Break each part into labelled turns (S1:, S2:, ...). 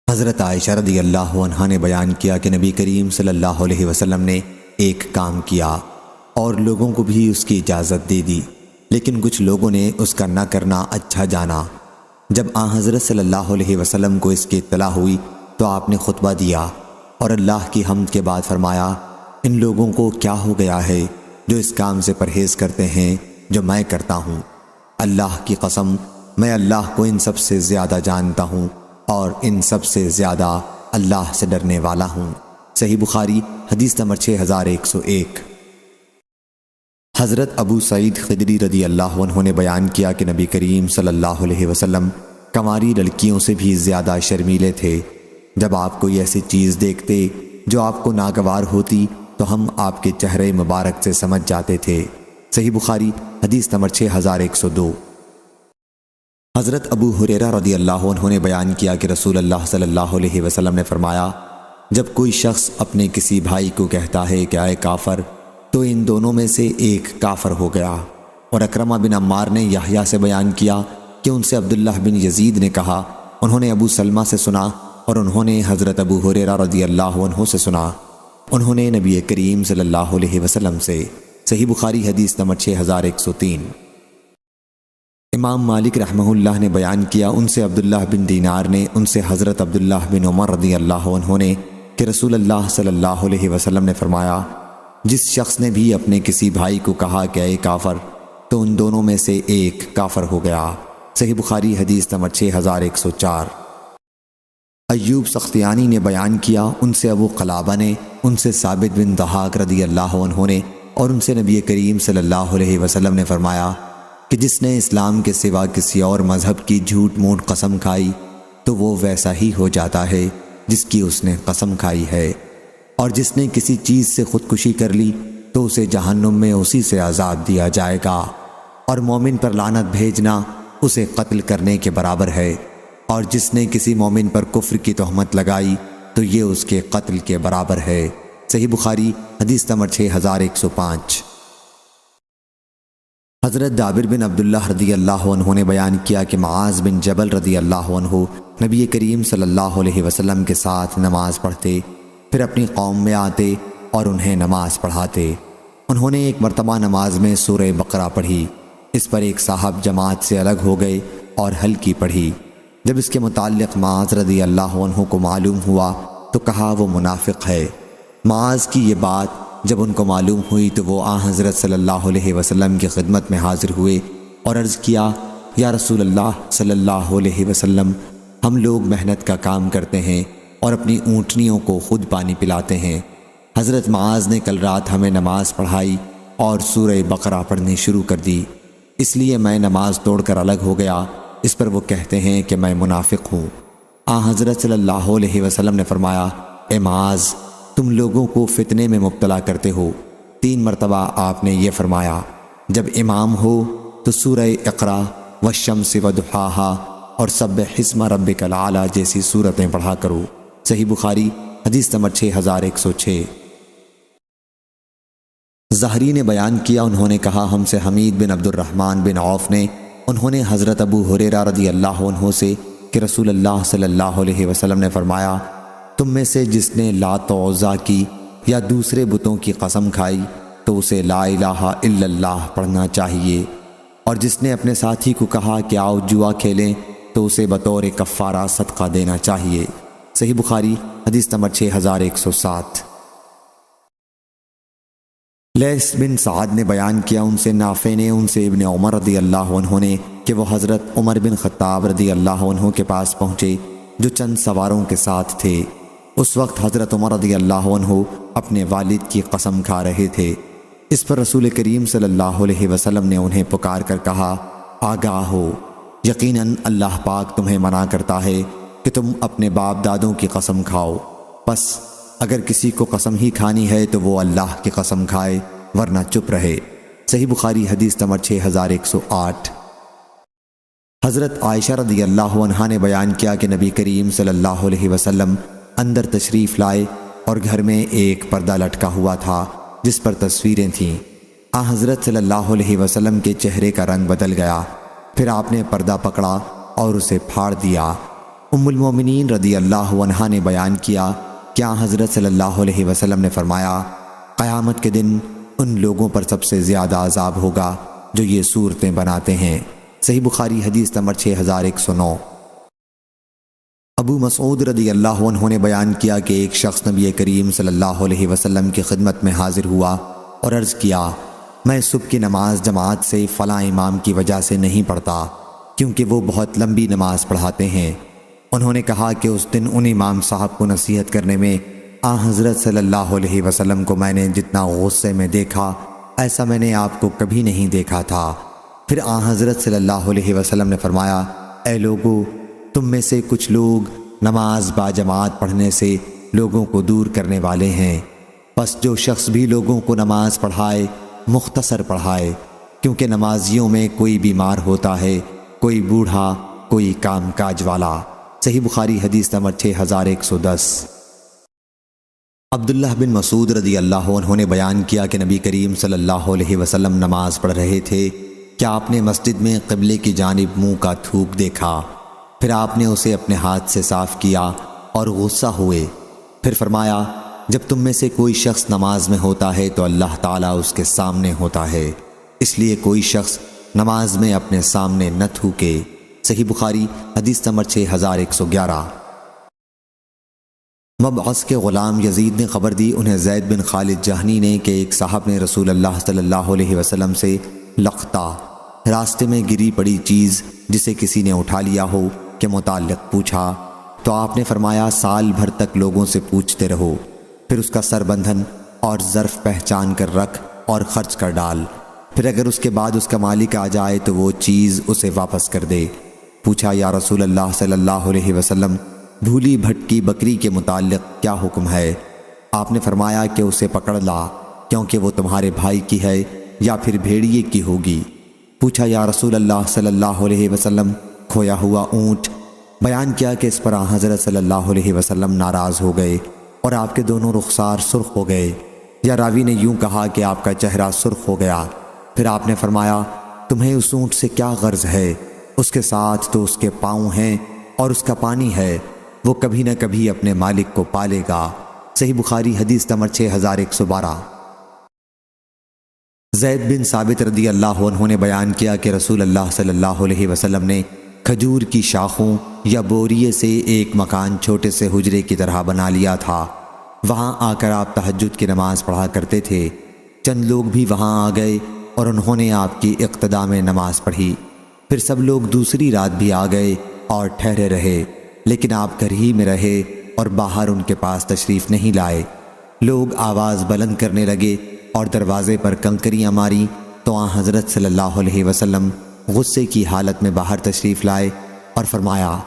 S1: حضرت عائشہ رضی اللہ عنہا نے بیان کیا کہ نبی کریم صلی اللہ علیہ وسلم نے ایک کام کیا اور لوگوں کو بھی اس کی اجازت دے دی، لیکن کچھ لوگوں نے اس کا نہ کرنا اچھا جانا۔ جب حضرت صلی اللہ علیہ وسلم کو اس کی اطلاع ہوئی تو آپ نے خطبہ دیا اور اللہ کی حمد کے بعد فرمایا، ان لوگوں کو کیا ہو گیا ہے جو اس کام سے پرہیز کرتے ہیں جو میں کرتا ہوں؟ اللہ کی قسم، میں اللہ کو ان سب سے زیادہ جانتا ہوں اور ان سب سے زیادہ اللہ سے ڈرنے والا ہوں۔ صحیح بخاری حدیث نمبر 6101۔ حضرت ابو سعید خدری رضی اللہ عنہ نے بیان کیا کہ نبی کریم صلی اللہ علیہ وسلم کنواری لڑکیوں سے بھی زیادہ شرمیلے تھے۔ جب آپ کوئی ایسی چیز دیکھتے جو آپ کو ناگوار ہوتی تو ہم آپ کے چہرے مبارک سے سمجھ جاتے تھے۔ صحیح بخاری حدیث نمبر 6102۔ حضرت ابو ہریرہ رضی اللہ عنہ نے بیان کیا کہ رسول اللہ صلی اللہ علیہ وسلم نے فرمایا، جب کوئی شخص اپنے کسی بھائی کو کہتا ہے کہ اے کافر، تو ان دونوں میں سے ایک کافر ہو گیا۔ اور اکرمہ بن عمار نے یحییٰ سے بیان کیا کہ ان سے عبداللہ بن یزید نے کہا، انہوں نے ابو سلمہ سے سنا اور انہوں نے حضرت ابو ہریرہ رضی اللہ عنہ سے سنا، انہوں نے نبی کریم صلی اللہ علیہ وسلم سے۔ صحیح بخاری حدیث نمبر 6103۔ امام مالک رحمہ اللہ نے بیان کیا، ان سے عبداللہ بن دینار نے ان سے حضرت عبداللہ بن عمر رضی اللہ عنہ نے کہ رسول اللہ صلی اللہ علیہ وسلم نے فرمایا، جس شخص نے بھی اپنے کسی بھائی کو کہا کہ اے کافر، تو ان دونوں میں سے ایک کافر ہو گیا۔ صحیح بخاری حدیث نمبر 6104۔ ایوب سختیانی نے بیان کیا، ان سے ابو قلابہ نے ان سے ثابت بن ضحاک رضی اللہ عنہ نے اور ان سے نبی کریم صلی اللہ علیہ وسلم نے فرمایا کہ جس نے اسلام کے سوا کسی اور مذہب کی جھوٹ موٹ قسم کھائی تو وہ ویسا ہی ہو جاتا ہے جس کی اس نے قسم کھائی ہے، اور جس نے کسی چیز سے خودکشی کر لی تو اسے جہنم میں اسی سے عذاب دیا جائے گا، اور مومن پر لعنت بھیجنا اسے قتل کرنے کے برابر ہے، اور جس نے کسی مومن پر کفر کی تہمت لگائی تو یہ اس کے قتل کے برابر ہے۔ صحیح بخاری حدیث نمبر 6105۔ حضرت جابر بن عبداللہ رضی اللہ عنہ نے بیان کیا کہ معاذ بن جبل رضی اللہ عنہ نبی کریم صلی اللہ علیہ وسلم کے ساتھ نماز پڑھتے، پھر اپنی قوم میں آتے اور انہیں نماز پڑھاتے۔ انہوں نے ایک مرتبہ نماز میں سورہ بقرہ پڑھی، اس پر ایک صاحب جماعت سے الگ ہو گئے اور ہلکی پڑھی۔ جب اس کے متعلق معاذ رضی اللہ عنہ کو معلوم ہوا تو کہا وہ منافق ہے۔ معاذ کی یہ بات جب ان کو معلوم ہوئی تو وہ حضرت صلی اللہ علیہ وسلم کی خدمت میں حاضر ہوئے اور عرض کیا، یا رسول اللہ صلی اللہ علیہ وسلم، ہم لوگ محنت کا کام کرتے ہیں اور اپنی اونٹنیوں کو خود پانی پلاتے ہیں۔ حضرت معاذ نے کل رات ہمیں نماز پڑھائی اور سورہ بقرہ پڑھنی شروع کر دی، اس لیے میں نماز توڑ کر الگ ہو گیا۔ اس پر وہ کہتے ہیں کہ میں منافق ہوں۔ حضرت صلی اللہ علیہ وسلم نے فرمایا، اے معاذ، تم لوگوں کو فتنے میں مبتلا کرتے ہو۔ 3 مرتبہ آپ نے یہ فرمایا، جب امام ہو تو سورہ اقرا والشمس وضحاہا اور سبح اسم ربک الاعلی جیسی سورتیں پڑھا کرو۔ صحیح بخاری حدیث نمبر 6106۔ زہری نے بیان کیا، انہوں نے کہا ہم سے حمید بن عبد الرحمن بن عوف نے، انہوں نے حضرت ابو ہریرہ رضی اللہ عنہ سے کہ رسول اللہ صلی اللہ علیہ وسلم نے فرمایا، تم میں سے جس نے لات و عزیٰ کی یا دوسرے بتوں کی قسم کھائی تو اسے لا الہ الا اللہ پڑھنا چاہیے، اور جس نے اپنے ساتھی کو کہا کہ آؤ جوا کھیلیں تو اسے بطور کفارہ صدقہ دینا چاہیے۔ صحیح بخاری حدیث نمبر 6107۔ لیث بن سعد نے بیان کیا، ان سے نافع نے ان سے ابن عمر رضی اللہ عنہ نے کہ وہ حضرت عمر بن خطاب رضی اللہ عنہ کے پاس پہنچے جو چند سواروں کے ساتھ تھے۔ اس وقت حضرت عمر رضی اللہ عنہ اپنے والد کی قسم کھا رہے تھے۔ اس پر رسول کریم صلی اللہ علیہ وسلم نے انہیں پکار کر کہا، آگاہ ہو، یقیناً اللہ پاک تمہیں منع کرتا ہے کہ تم اپنے باپ دادوں کی قسم کھاؤ، پس اگر کسی کو قسم ہی کھانی ہے تو وہ اللہ کی قسم کھائے ورنہ چپ رہے۔ صحیح بخاری حدیث نمبر 6108۔ حضرت عائشہ رضی اللہ عنہا نے بیان کیا کہ نبی کریم صلی اللہ علیہ وسلم اندر تشریف لائے اور گھر میں ایک پردہ لٹکا ہوا تھا جس پر تصویریں تھیں۔ حضرت صلی اللہ علیہ وسلم کے چہرے کا رنگ بدل گیا، پھر آپ نے پردہ پکڑا اور اسے پھاڑ دیا۔ ام المومنین رضی اللہ عنہا نے بیان کیا کہ حضرت صلی اللہ علیہ وسلم نے فرمایا، قیامت کے دن ان لوگوں پر سب سے زیادہ عذاب ہوگا جو یہ صورتیں بناتے ہیں۔ صحیح بخاری حدیث نمبر 6109۔ ابو مسعود رضی اللہ عنہ نے بیان کیا کہ ایک شخص نبی کریم صلی اللہ علیہ وسلم کی خدمت میں حاضر ہوا اور عرض کیا، میں صبح کی نماز جماعت سے فلاں امام کی وجہ سے نہیں پڑھتا کیونکہ وہ بہت لمبی نماز پڑھاتے ہیں۔ انہوں نے کہا کہ اس دن ان امام صاحب کو نصیحت کرنے میں حضرت صلی اللہ علیہ وسلم کو میں نے جتنا غصے میں دیکھا ایسا میں نے آپ کو کبھی نہیں دیکھا تھا۔ پھر حضرت صلی اللہ علیہ وسلم نے فرمایا، اے لوگو، تم میں سے کچھ لوگ نماز با جماعت پڑھنے سے لوگوں کو دور کرنے والے ہیں، پس جو شخص بھی لوگوں کو نماز پڑھائے مختصر پڑھائے، کیونکہ نمازیوں میں کوئی بیمار ہوتا ہے، کوئی بوڑھا، کوئی کام کاج والا۔ صحیح بخاری حدیث نمبر 6110۔ عبداللہ بن مسعود رضی اللہ عنہ نے بیان کیا کہ نبی کریم صلی اللہ علیہ وسلم نماز پڑھ رہے تھے کہ آپ نے مسجد میں قبلے کی جانب منہ کا تھوک دیکھا، پھر آپ نے اسے اپنے ہاتھ سے صاف کیا اور غصہ ہوئے، پھر فرمایا، جب تم میں سے کوئی شخص نماز میں ہوتا ہے تو اللہ تعالیٰ اس کے سامنے ہوتا ہے، اس لیے کوئی شخص نماز میں اپنے سامنے نہ تھوکے۔ صحیح بخاری حدیث نمبر 6111۔ مبعث کے غلام یزید نے خبر دی، انہیں زید بن خالد جہنی نے کہ ایک صاحب نے رسول اللہ صلی اللہ علیہ وسلم سے لقطہ، راستے میں گری پڑی چیز جسے کسی نے اٹھا لیا ہو، کے متعلق پوچھا تو آپ نے فرمایا، سال بھر تک لوگوں سے پوچھتے رہو، پھر اس کا سر بندھن اور ظرف پہچان کر رکھ اور خرچ کر ڈال، پھر اگر اس کے بعد اس کا مالک آ جائے تو وہ چیز اسے واپس کر دے۔ پوچھا، یا رسول اللہ صلی اللہ علیہ وسلم، بھولی بھٹکی بکری کے متعلق کیا حکم ہے؟ آپ نے فرمایا کہ اسے پکڑ لا، کیونکہ وہ تمہارے بھائی کی ہے یا پھر بھیڑیے کی ہوگی۔ پوچھا، یا رسول اللہ صلی اللہ علیہ وسلم، کھویا ہوا اونٹ؟ بیان کیا کہ اس پر حضرت صلی اللہ علیہ وسلم ناراض ہو گئے اور آپ کے دونوں رخسار سرخ ہو گئے، یا راوی نے یوں کہا کہ آپ کا چہرہ سرخ ہو گیا۔ پھر آپ نے فرمایا، تمہیں اس اونٹ سے کیا غرض ہے؟ اس کے ساتھ تو اس کے پاؤں ہیں اور اس کا پانی ہے، وہ کبھی نہ کبھی اپنے مالک کو پالے گا۔ صحیح بخاری حدیث نمبر 6112۔ زید بن ثابت رضی اللہ عنہ نے بیان کیا کہ رسول اللہ صلی اللہ علیہ وسلم نے کھجور کی شاخوں یا بوریے سے ایک مکان چھوٹے سے حجرے کی طرح بنا لیا تھا، وہاں آ کر آپ تہجد کی نماز پڑھا کرتے تھے۔ چند لوگ بھی وہاں آ گئے اور انہوں نے آپ کی اقتدا میں نماز پڑھی، پھر سب لوگ دوسری رات بھی آ گئے اور ٹھہرے رہے، لیکن آپ گھر ہی میں رہے اور باہر ان کے پاس تشریف نہیں لائے۔ لوگ آواز بلند کرنے لگے اور دروازے پر کنکریاں ماری تو حضرت صلی اللہ علیہ وسلم غصے کی حالت میں باہر تشریف لائے اور فرمایا،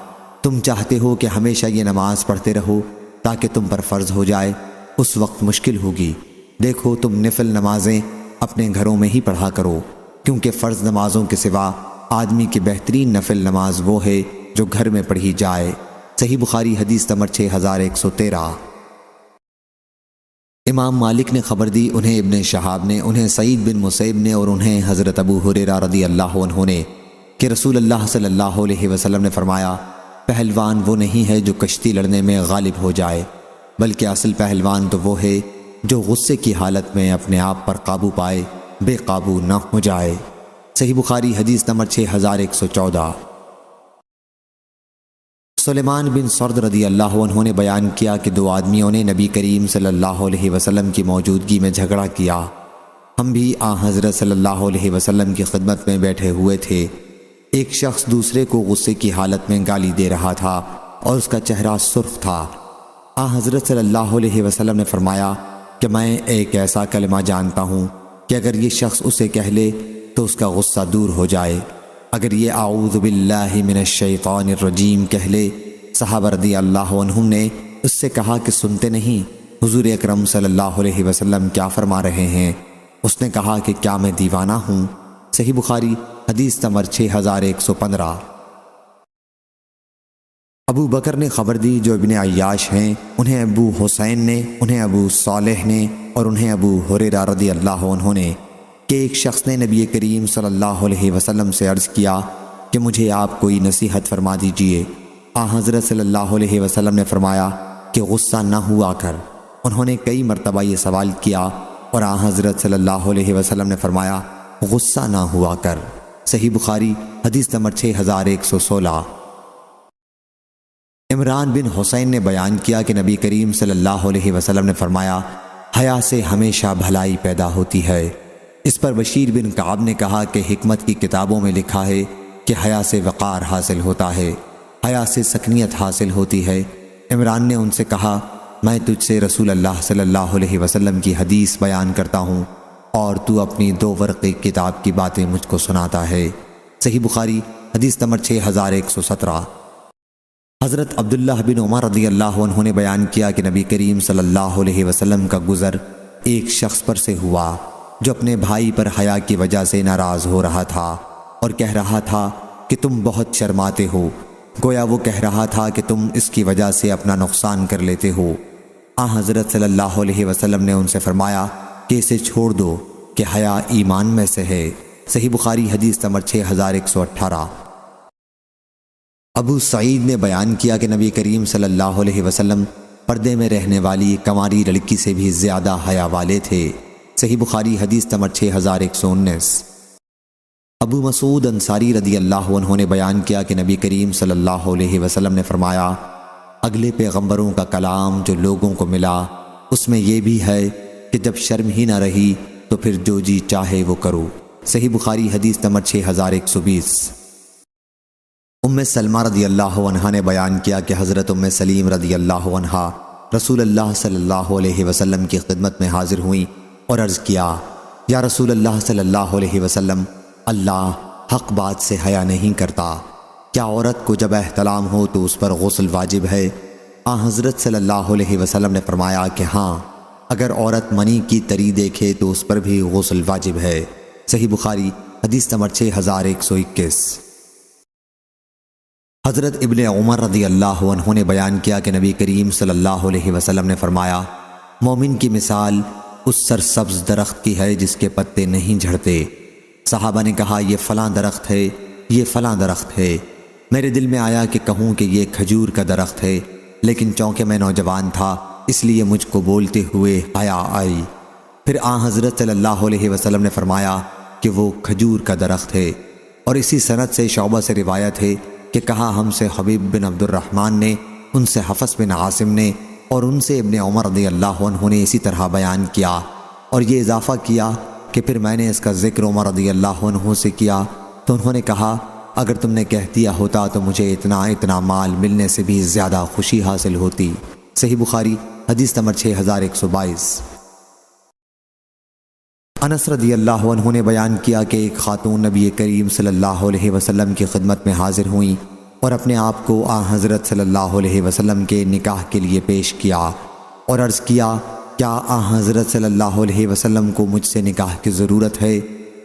S1: تم چاہتے ہو کہ ہمیشہ یہ نماز پڑھتے رہو تاکہ تم پر فرض ہو جائے، اس وقت مشکل ہوگی۔ دیکھو، تم نفل نمازیں اپنے گھروں میں ہی پڑھا کرو، کیونکہ فرض نمازوں کے سوا آدمی کی بہترین نفل نماز وہ ہے جو گھر میں پڑھی جائے۔ صحیح بخاری حدیث نمبر 6113۔ امام مالک نے خبر دی، انہیں ابن شہاب نے، انہیں سعید بن مسیب نے اور انہیں حضرت ابو ہریرہ رضی اللہ عنہ نے کہ رسول اللہ صلی اللہ علیہ وسلم نے فرمایا، پہلوان وہ نہیں ہے جو کشتی لڑنے میں غالب ہو جائے، بلکہ اصل پہلوان تو وہ ہے جو غصے کی حالت میں اپنے آپ پر قابو پائے، بے قابو نہ ہو جائے۔ صحیح بخاری حدیث نمبر 6114۔ سلیمان بن سرد رضی اللہ عنہ نے بیان کیا کہ دو آدمیوں نے نبی کریم صلی اللہ علیہ وسلم کی موجودگی میں جھگڑا کیا، ہم بھی حضرت صلی اللہ علیہ وسلم کی خدمت میں بیٹھے ہوئے تھے۔ ایک شخص دوسرے کو غصے کی حالت میں گالی دے رہا تھا اور اس کا چہرہ سرخ تھا۔ حضرت صلی اللہ علیہ وسلم نے فرمایا کہ میں ایک ایسا کلمہ جانتا ہوں کہ اگر یہ شخص اسے کہہ لے تو اس کا غصہ دور ہو جائے، اگر یہ اعوذ باللہ من الشیطان الرجیم کہہ لے۔ صحابہ رضی اللہ عنہم نے اس سے کہا کہ سنتے نہیں، حضور اکرم صلی اللہ علیہ وسلم کیا فرما رہے ہیں؟ اس نے کہا کہ کیا میں دیوانہ ہوں؟ صحیح بخاری حدیث نمبر 6115۔ ابو بکر نے خبر دی جو ابن عیاش ہیں، انہیں ابو حسین نے، انہیں ابو صالح نے اور انہیں ابو ہریرہ رضی اللہ عنہ نے کہ ایک شخص نے نبی کریم صلی اللہ علیہ وسلم سے عرض کیا کہ مجھے آپ کوئی نصیحت فرما دیجئے۔ حضرت صلی اللہ علیہ وسلم نے فرمایا کہ غصہ نہ ہوا کر۔ انہوں نے کئی مرتبہ یہ سوال کیا اور حضرت صلی اللہ علیہ وسلم نے فرمایا غصہ نہ ہوا کر۔ صحیح بخاری حدیث نمبر 6116۔ عمران بن حسین نے بیان کیا کہ نبی کریم صلی اللہ علیہ وسلم نے فرمایا حیا سے ہمیشہ بھلائی پیدا ہوتی ہے۔ اس پر بشیر بن کعب نے کہا کہ حکمت کی کتابوں میں لکھا ہے کہ حیا سے وقار حاصل ہوتا ہے، حیا سے سکنیت حاصل ہوتی ہے۔ عمران نے ان سے کہا میں تجھ سے رسول اللہ صلی اللہ علیہ وسلم کی حدیث بیان کرتا ہوں اور تو اپنی 2 ورقی کتاب کی باتیں مجھ کو سناتا ہے۔ صحیح بخاری حدیث نمبر 6117۔ حضرت عبداللہ بن عمر رضی اللہ عنہ نے بیان کیا کہ نبی کریم صلی اللہ علیہ وسلم کا گزر ایک شخص پر سے ہوا جو اپنے بھائی پر حیا کی وجہ سے ناراض ہو رہا تھا اور کہہ رہا تھا کہ تم بہت شرماتے ہو، گویا وہ کہہ رہا تھا کہ تم اس کی وجہ سے اپنا نقصان کر لیتے ہو۔ حضرت صلی اللہ علیہ وسلم نے ان سے فرمایا کہ اسے چھوڑ دو کہ حیا ایمان میں سے ہے۔ صحیح بخاری حدیث نمبر 6118۔ ابو سعید نے بیان کیا کہ نبی کریم صلی اللہ علیہ وسلم پردے میں رہنے والی کنواری لڑکی سے بھی زیادہ حیا والے تھے۔ صحیح بخاری حدیث نمبر 6119۔ ابو مسعود انصاری رضی اللہ عنہ نے بیان کیا کہ نبی کریم صلی اللہ علیہ وسلم نے فرمایا اگلے پیغمبروں کا کلام جو لوگوں کو ملا اس میں یہ بھی ہے کہ جب شرم ہی نہ رہی تو پھر جو جی چاہے وہ کرو۔ صحیح بخاری حدیث نمبر 6120۔ ام سلمہ رضی اللہ عنہا نے بیان کیا کہ حضرت ام سلیم رضی اللہ عنہا رسول اللہ صلی اللہ علیہ وسلم کی خدمت میں حاضر ہوئیں اور عرض کیا یا رسول اللہ صلی اللہ علیہ وسلم، اللہ حق بات سے حیا نہیں کرتا، کیا عورت کو جب احتلام ہو تو اس پر غسل واجب ہے؟ حضرت صلی اللہ علیہ وسلم نے فرمایا کہ ہاں، اگر عورت منی کی تری دیکھے تو اس پر بھی غسل واجب ہے۔ صحیح بخاری حدیث نمبر 6121۔ حضرت ابن عمر رضی اللہ عنہ نے بیان کیا کہ نبی کریم صلی اللہ علیہ وسلم نے فرمایا مومن کی مثال اس سرسبز درخت کی ہے جس کے پتے نہیں جھڑتے۔ صحابہ نے کہا یہ فلاں درخت ہے، یہ فلاں درخت ہے۔ میرے دل میں آیا کہ کہوں کہ یہ کھجور کا درخت ہے، لیکن چونکہ میں نوجوان تھا اس لیے مجھ کو بولتے ہوئے حیا آئی۔ پھر حضرت صلی اللہ علیہ وسلم نے فرمایا کہ وہ کھجور کا درخت ہے۔ اور اسی سند سے شعبہ سے روایت ہے کہ کہا ہم سے حبیب بن عبد الرحمن نے، ان سے حفص بن عاصم نے اور ان سے ابن عمر رضی اللہ عنہ نے اسی طرح بیان کیا، اور یہ اضافہ کیا کہ پھر میں نے اس کا ذکر عمر رضی اللہ عنہ سے کیا تو انہوں نے کہا اگر تم نے کہہ دیا ہوتا تو مجھے اتنا مال ملنے سے بھی زیادہ خوشی حاصل ہوتی۔ صحیح بخاری حدیث نمبر 6122۔ انس رضی اللہ عنہ نے بیان کیا کہ ایک خاتون نبی کریم صلی اللہ علیہ وسلم کی خدمت میں حاضر ہوئیں اور اپنے آپ کو حضرت صلی اللہ علیہ وسلم کے نکاح کے لیے پیش کیا اور عرض کیا کیا حضرت صلی اللہ علیہ وسلم کو مجھ سے نکاح کی ضرورت ہے؟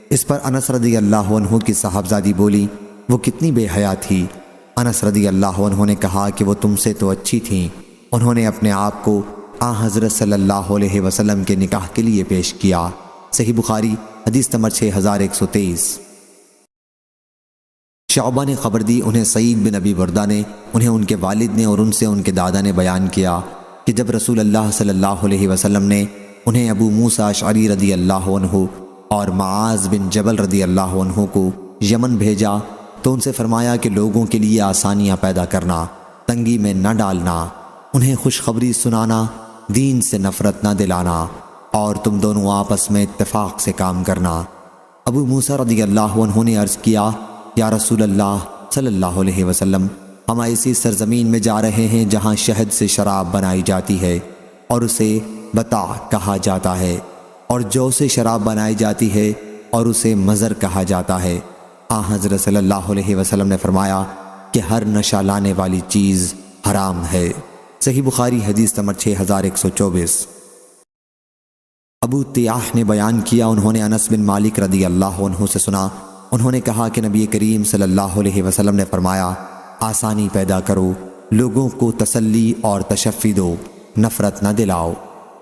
S1: اس پر انس رضی اللہ عنہ کی صاحبزادی بولی وہ کتنی بے حیا تھی۔ انس رضی اللہ عنہ نے کہا کہ وہ تم سے تو اچھی تھیں۔ انہوں نے اپنے آپ کو حضرت صلی اللہ علیہ وسلم کے نکاح کے لیے پیش کیا۔ صحیح بخاری حدیث نمبر 6123۔ شعبہ نے خبر دی انہیں سعید بن ابی بردہ نے، انہیں ان کے والد نے اور ان سے ان کے دادا نے بیان کیا کہ جب رسول اللہ صلی اللہ علیہ وسلم نے انہیں ابو موسیٰ اشعری رضی اللہ عنہ اور معاذ بن جبل رضی اللہ عنہ کو یمن بھیجا تو ان سے فرمایا کہ لوگوں کے لیے آسانیاں پیدا کرنا، تنگی میں نہ ڈالنا، انہیں خوشخبری سنانا، دین سے نفرت نہ دلانا، اور تم دونوں آپس میں اتفاق سے کام کرنا۔ ابو موسیٰ رضی اللہ عنہ نے عرض کیا یا رسول اللہ صلی اللہ علیہ وسلم، ہم ایسی سرزمین میں جا رہے ہیں جہاں شہد سے شراب بنائی جاتی ہے اور اسے بتا کہا جاتا ہے، اور جو سے شراب بنائی جاتی ہے اور اسے مزر کہا جاتا ہے۔ حضرت صلی اللہ علیہ وسلم نے فرمایا کہ ہر نشہ لانے والی چیز حرام ہے۔ صحیح بخاری حدیث نمبر 6124۔ ابو تیاح نے بیان کیا انہوں نے انس بن مالک رضی اللہ عنہ سے سنا، انہوں نے کہا کہ نبی کریم صلی اللہ علیہ وسلم نے فرمایا آسانی پیدا کرو، لوگوں کو تسلی اور تشفی دو، نفرت نہ دلاؤ۔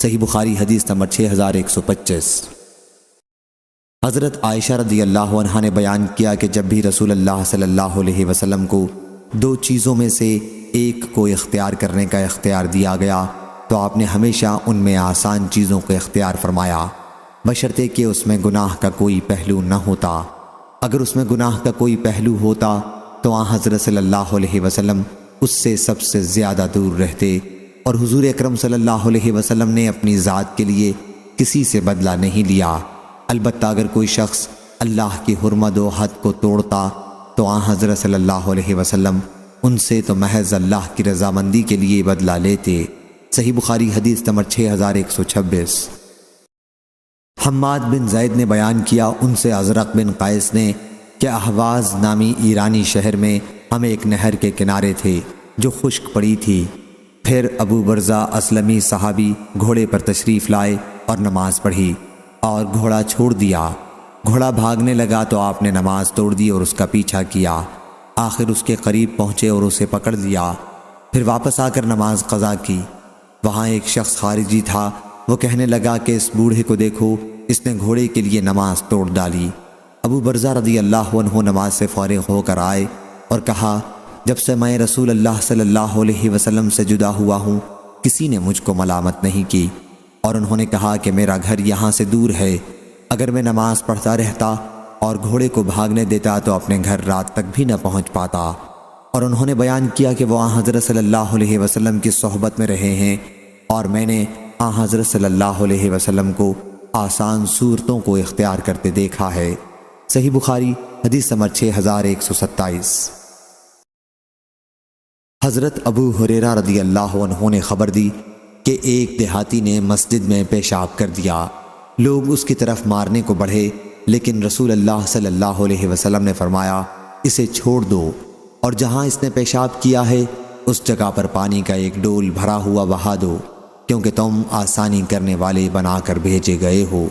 S1: صحیح بخاری حدیث نمبر 6125۔ حضرت عائشہ رضی اللہ عنہا نے بیان کیا کہ جب بھی رسول اللہ صلی اللہ علیہ وسلم کو 2 چیزوں میں سے ایک کو اختیار کرنے کا اختیار دیا گیا تو آپ نے ہمیشہ ان میں آسان چیزوں کو اختیار فرمایا، بشرطے کہ اس میں گناہ کا کوئی پہلو نہ ہوتا۔ اگر اس میں گناہ کا کوئی پہلو ہوتا تو آن حضرت صلی اللہ علیہ وسلم اس سے سب سے زیادہ دور رہتے، اور حضور اکرم صلی اللہ علیہ وسلم نے اپنی ذات کے لیے کسی سے بدلہ نہیں لیا۔ البتہ اگر کوئی شخص اللہ کی حرمت و حد کو توڑتا تو آن حضرت صلی اللہ علیہ وسلم ان سے تو محض اللہ کی رضامندی کے لیے بدلہ لیتے۔ صحیح بخاری حدیث نمبر 6126۔ حماد بن زید نے بیان کیا ان سے ازرق بن قیس نے کہ احواز نامی ایرانی شہر میں ہم ایک نہر کے کنارے تھے جو خشک پڑی تھی۔ پھر ابو برزہ اسلمی صحابی گھوڑے پر تشریف لائے اور نماز پڑھی اور گھوڑا چھوڑ دیا۔ گھوڑا بھاگنے لگا تو آپ نے نماز توڑ دی اور اس کا پیچھا کیا، آخر اس کے قریب پہنچے اور اسے پکڑ لیا، پھر واپس آ کر نماز قضا کی۔ وہاں ایک شخص خارجی تھا، وہ کہنے لگا کہ اس بوڑھے کو دیکھو، اس نے گھوڑے کے لیے نماز توڑ ڈالی۔ ابو برزہ رضی اللہ عنہ نماز سے فارغ ہو کر آئے اور کہا، جب سے میں رسول اللہ صلی اللہ علیہ وسلم سے جدا ہوا ہوں کسی نے مجھ کو ملامت نہیں کی، اور انہوں نے کہا کہ میرا گھر یہاں سے دور ہے، اگر میں نماز پڑھتا رہتا اور گھوڑے کو بھاگنے دیتا تو اپنے گھر رات تک بھی نہ پہنچ پاتا۔ اور انہوں نے بیان کیا کہ وہ آن حضرت صلی اللہ علیہ وسلم کی صحبت میں رہے ہیں اور میں نے آن حضرت صلی اللہ علیہ وسلم کو آسان صورتوں کو اختیار کرتے دیکھا ہے۔ صحیح بخاری حدیث نمبر 6127۔ حضرت ابو ہریرہ رضی اللہ عنہ نے خبر دی کہ ایک دیہاتی نے مسجد میں پیشاب کر دیا، لوگ اس کی طرف مارنے کو بڑھے، لیکن رسول اللہ صلی اللہ علیہ وسلم نے فرمایا اسے چھوڑ دو، اور جہاں اس نے پیشاب کیا ہے اس جگہ پر پانی کا ایک ڈول بھرا ہوا بہا دو، کیونکہ تم آسانی کرنے والے بنا کر بھیجے گئے ہو،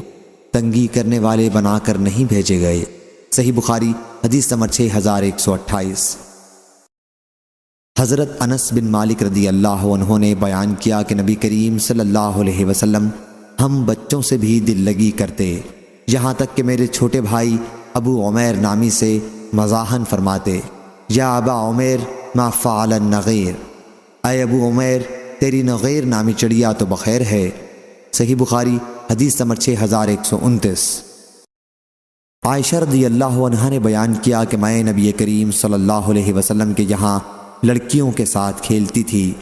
S1: تنگی کرنے والے بنا کر نہیں بھیجے گئے۔ صحیح بخاری حدیث نمبر 6128۔ حضرت انس بن مالک رضی اللہ عنہ نے بیان کیا کہ نبی کریم صلی اللہ علیہ وسلم ہم بچوں سے بھی دل لگی کرتے، یہاں تک کہ میرے چھوٹے بھائی ابو عمیر نامی سے مزاحن فرماتے، یا ابا عمیر ما فعل النغیر، اے ابو عمیر تیری نغیر نامی چڑیا تو بخیر ہے۔ صحیح بخاری حدیث نمبر 6129۔ عائشہ رضی اللہ عنہا نے بیان کیا کہ میں نبی کریم صلی اللہ علیہ وسلم کے یہاں لڑکیوں کے ساتھ کھیلتی تھی،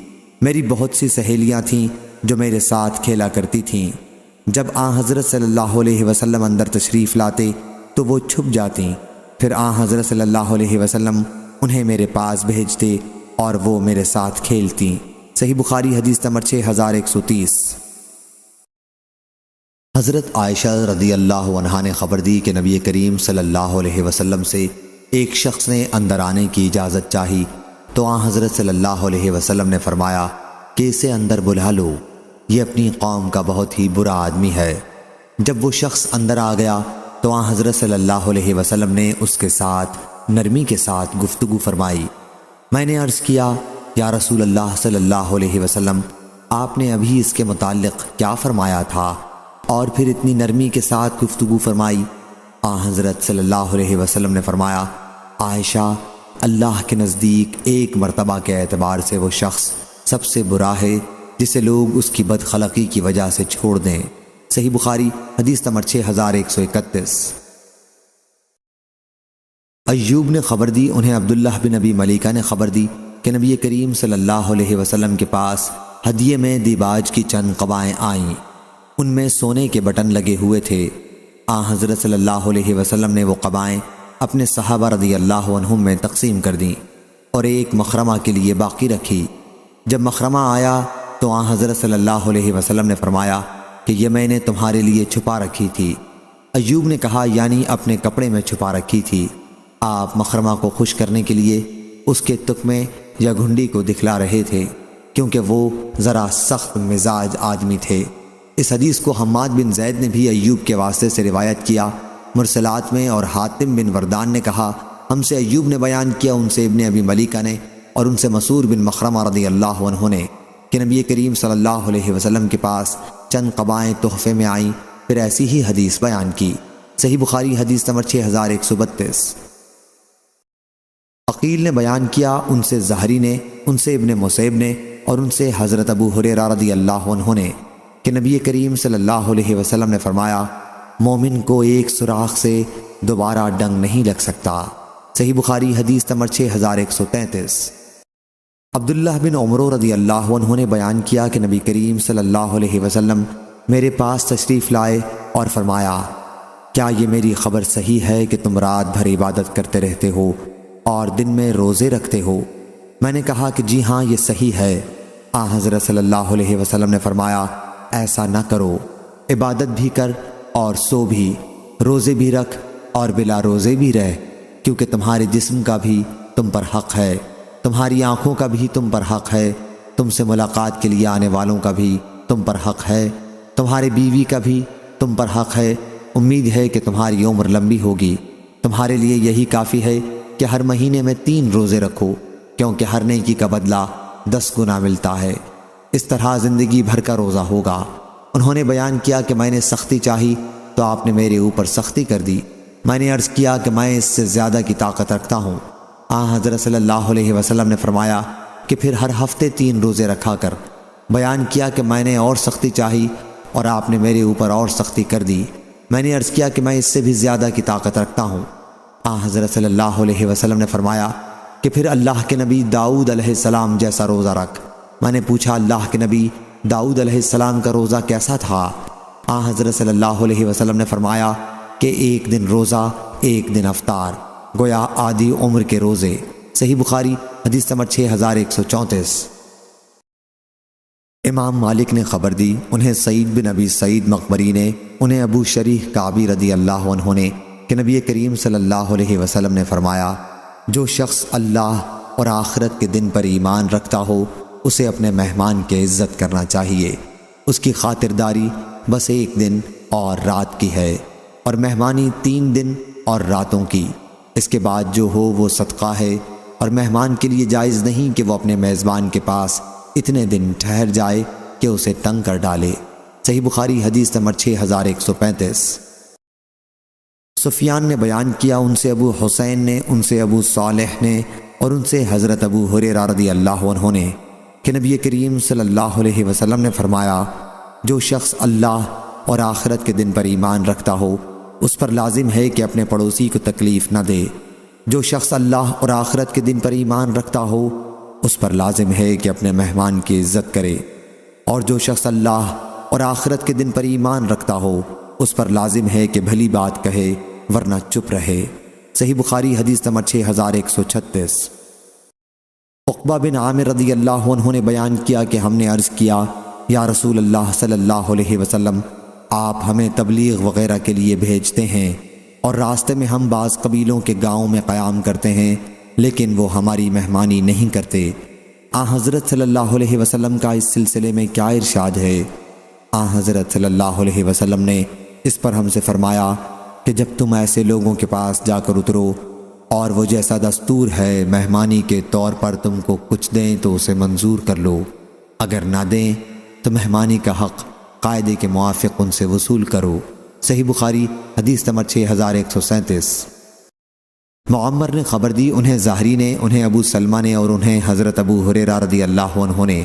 S1: میری بہت سی سہیلیاں تھیں جو میرے ساتھ کھیلا کرتی تھیں، جب آن حضرت صلی اللہ علیہ وسلم اندر تشریف لاتے تو وہ چھپ جاتیں، پھر آن حضرت صلی اللہ علیہ وسلم انہیں میرے پاس بھیجتے اور وہ میرے ساتھ کھیلتیں۔ صحیح بخاری حدیث نمبر 6130۔ حضرت عائشہ رضی اللہ عنہا نے خبر دی کہ نبی کریم صلی اللہ علیہ وسلم سے ایک شخص نے اندر آنے کی اجازت چاہی تو آن حضرت صلی اللہ علیہ وسلم نے فرمایا کہ اسے اندر بلا لو، یہ اپنی قوم کا بہت ہی برا آدمی ہے۔ جب وہ شخص اندر آ گیا تو آن حضرت صلی اللہ علیہ وسلم نے اس کے ساتھ نرمی کے ساتھ گفتگو فرمائی۔ میں نے عرض کیا، یا رسول اللہ صلی اللہ علیہ وسلم آپ نے ابھی اس کے متعلق کیا فرمایا تھا اور پھر اتنی نرمی کے ساتھ گفتگو فرمائی؟ آن حضرت صلی اللہ علیہ وسلم نے فرمایا، عائشہ اللہ کے نزدیک ایک مرتبہ کے اعتبار سے وہ شخص سب سے برا ہے جسے لوگ اس کی بدخلقی کی وجہ سے چھوڑ دیں۔ صحیح بخاری حدیث نمبر 6131۔ ایوب نے خبر دی، انہیں عبداللہ بن ابی ملیکہ نے خبر دی کہ نبی کریم صلی اللہ علیہ وسلم کے پاس ہدیے میں دیباج کی چند قبائیں آئیں، ان میں سونے کے بٹن لگے ہوئے تھے۔ آن حضرت صلی اللہ علیہ وسلم نے وہ قبائیں اپنے صحابہ رضی اللہ عنہم میں تقسیم کر دیں اور ایک مخرمہ کے لیے باقی رکھی۔ جب مخرمہ آیا تو آن حضرت صلی اللہ علیہ وسلم نے فرمایا کہ یہ میں نے تمہارے لیے چھپا رکھی تھی۔ ایوب نے کہا، یعنی اپنے کپڑے میں چھپا رکھی تھی۔ آپ مخرمہ کو خوش کرنے کے لیے اس کے تکمے یا گھنڈی کو دکھلا رہے تھے، کیونکہ وہ ذرا سخت مزاج آدمی تھے۔ اس حدیث کو حماد بن زید نے بھی ایوب کے واسطے سے روایت کیا مرسلات میں، اور حاتم بن وردان نے کہا ہم سے ایوب نے بیان کیا، ان سے ابن ابی ملیکہ نے، اور ان سے مسعور بن مخرمہ رضی اللہ عنہ نے کہ نبی کریم صلی اللہ علیہ وسلم کے پاس چند قبائیں تحفے میں آئیں، پھر ایسی ہی حدیث بیان کی۔ صحیح بخاری حدیث نمبر 6132۔ عقیل نے بیان کیا، ان سے زہری نے، ان سے ابن مسیب نے، اور ان سے حضرت ابو ہریرہ رضی اللہ عنہ نے کہ نبی کریم صلی اللہ علیہ وسلم نے فرمایا، مومن کو ایک سوراخ سے دوبارہ ڈنگ نہیں لگ سکتا۔ صحیح بخاری حدیث نمبر 6133۔ عبداللہ بن عمر رضی اللہ عنہ نے بیان کیا کہ نبی کریم صلی اللہ علیہ وسلم میرے پاس تشریف لائے اور فرمایا، کیا یہ میری خبر صحیح ہے کہ تم رات بھر عبادت کرتے رہتے ہو اور دن میں روزے رکھتے ہو؟ میں نے کہا کہ جی ہاں، یہ صحیح ہے۔ حضرت صلی اللہ علیہ وسلم نے فرمایا، ایسا نہ کرو، عبادت بھی کر اور سو بھی، روزے بھی رکھ اور بلا روزے بھی رہ، کیونکہ تمہارے جسم کا بھی تم پر حق ہے، تمہاری آنکھوں کا بھی تم پر حق ہے، تم سے ملاقات کے لیے آنے والوں کا بھی تم پر حق ہے، تمہارے بیوی کا بھی تم پر حق ہے۔ امید ہے کہ تمہاری عمر لمبی ہوگی۔ تمہارے لیے یہی کافی ہے کہ ہر مہینے میں 3 روزے رکھو، کیونکہ ہر نیکی کا بدلہ 10 گنا ملتا ہے۔ اس طرح زندگی بھر کا روزہ ہوگا۔ انہوں نے بیان کیا کہ میں نے سختی چاہی تو آپ نے میرے اوپر سختی کر دی۔ میں نے عرض کیا کہ میں اس سے زیادہ کی طاقت رکھتا ہوں۔ حضرت صلی اللہ علیہ وسلم نے فرمایا کہ پھر ہر ہفتے 3 روزے رکھا کر۔ بیان کیا کہ میں نے اور سختی چاہی اور آپ نے میرے اوپر اور سختی کر دی۔ میں نے عرض کیا کہ میں اس سے بھی زیادہ کی طاقت رکھتا ہوں۔ حضرت صلی اللہ علیہ وسلم نے فرمایا کہ پھر اللہ کے نبی داؤد علیہ السلام جیسا روزہ رکھ۔ میں نے پوچھا، اللہ کے نبی داؤد علیہ السلام کا روزہ کیسا تھا؟ حضرت صلی اللہ علیہ وسلم نے فرمایا کہ 1 دن روزہ 1 دن افطار، گویا آدھی عمر کے روزے۔ صحیح بخاری حدیث نمبر 6134۔ امام مالک نے خبر دی، انہیں سعید بن ابی سعید مقبری نے، انہیں ابو شریح کعبی رضی اللہ عنہ نے کہ نبی کریم صلی اللہ علیہ وسلم نے فرمایا، جو شخص اللہ اور آخرت کے دن پر ایمان رکھتا ہو اسے اپنے مہمان کی عزت کرنا چاہیے۔ اس کی خاطرداری بس 1 دن اور رات کی ہے، اور مہمانی 3 دن اور راتوں کی۔ اس کے بعد جو ہو وہ صدقہ ہے، اور مہمان کے لیے جائز نہیں کہ وہ اپنے میزبان کے پاس اتنے دن ٹھہر جائے کہ اسے تنگ کر ڈالے۔ صحیح بخاری حدیث نمبر 6135۔ سفیان نے بیان کیا، ان سے ابو حسین نے، ان سے ابو صالح نے، اور ان سے حضرت ابو ہریرہ رضی اللہ عنہ نے کہ نبی کریم صلی اللہ علیہ وسلم نے فرمایا، جو شخص اللہ اور آخرت کے دن پر ایمان رکھتا ہو اس پر لازم ہے کہ اپنے پڑوسی کو تکلیف نہ دے۔ جو شخص اللہ اور آخرت کے دن پر ایمان رکھتا ہو اس پر لازم ہے کہ اپنے مہمان کی عزت کرے، اور جو شخص اللہ اور آخرت کے دن پر ایمان رکھتا ہو اس پر لازم ہے کہ بھلی بات کہے ورنہ چپ رہے۔ صحیح بخاری حدیث نمبر 6136۔ عقبہ بن عامر رضی اللہ عنہ نے بیان کیا کہ ہم نے عرض کیا، یا رسول اللہ صلی اللہ علیہ وسلم، آپ ہمیں تبلیغ وغیرہ کے لیے بھیجتے ہیں اور راستے میں ہم بعض قبیلوں کے گاؤں میں قیام کرتے ہیں، لیکن وہ ہماری مہمانی نہیں کرتے۔ حضرت صلی اللہ علیہ وسلم کا اس سلسلے میں کیا ارشاد ہے؟ حضرت صلی اللہ علیہ وسلم نے اس پر ہم سے فرمایا کہ جب تم ایسے لوگوں کے پاس جا کر اترو اور وہ جیسا دستور ہے مہمانی کے طور پر تم کو کچھ دیں تو اسے منظور کر لو، اگر نہ دیں تو مہمانی کا حق قاعدے کے موافق ان سے وصول کرو۔ صحیح بخاری حدیث نمبر 6137۔ معمر نے خبر دی، انہیں زہری نے، انہیں ابو سلمہ نے، اور انہیں حضرت ابو ہریرہ رضی اللہ عنہ نے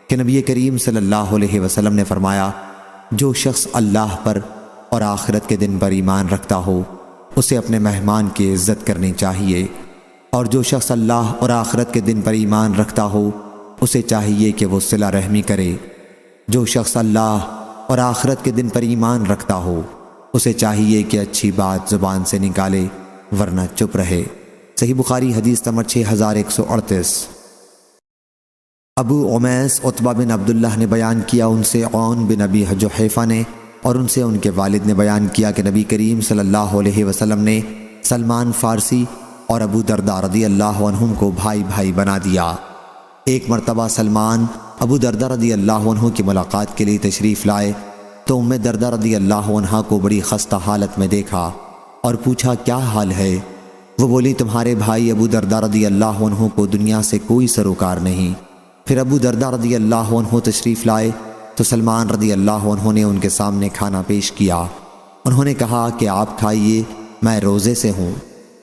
S1: کہ نبی کریم صلی اللہ علیہ وسلم نے فرمایا، جو شخص اللہ پر اور آخرت کے دن پر ایمان رکھتا ہو اسے اپنے مہمان کی عزت کرنی چاہیے، اور جو شخص اللہ اور آخرت کے دن پر ایمان رکھتا ہو اسے چاہیے کہ وہ صلہ رحمی کرے۔ جو شخص اللہ اور آخرت کے دن پر ایمان رکھتا ہو اسے چاہیے کہ اچھی بات زبان سے نکالے ورنہ چپ رہے۔ صحیح بخاری حدیث نمبر 6138۔ ابو عمیس عتبہ بن عبداللہ نے بیان کیا، ان سے عون بن ابی جحیفہ نے، اور ان سے ان کے والد نے بیان کیا کہ نبی کریم صلی اللہ علیہ وسلم نے سلمان فارسی اور ابو درداء رضی اللہ عنہم کو بھائی بھائی بنا دیا۔ ایک مرتبہ سلمان ابو درداء رضی اللہ عنہ کی ملاقات کے لیے تشریف لائے تو ام درداء رضی اللہ عنہ کو بڑی خستہ حالت میں دیکھا اور پوچھا، کیا حال ہے؟ وہ بولی، تمہارے بھائی ابو درداء رضی اللہ عنہ کو دنیا سے کوئی سروکار نہیں۔ پھر ابو درداء رضی اللہ عنہ تشریف لائے تو سلمان رضی اللہ عنہ نے ان کے سامنے کھانا پیش کیا۔ انہوں نے کہا کہ آپ کھائیے، میں روزے سے ہوں۔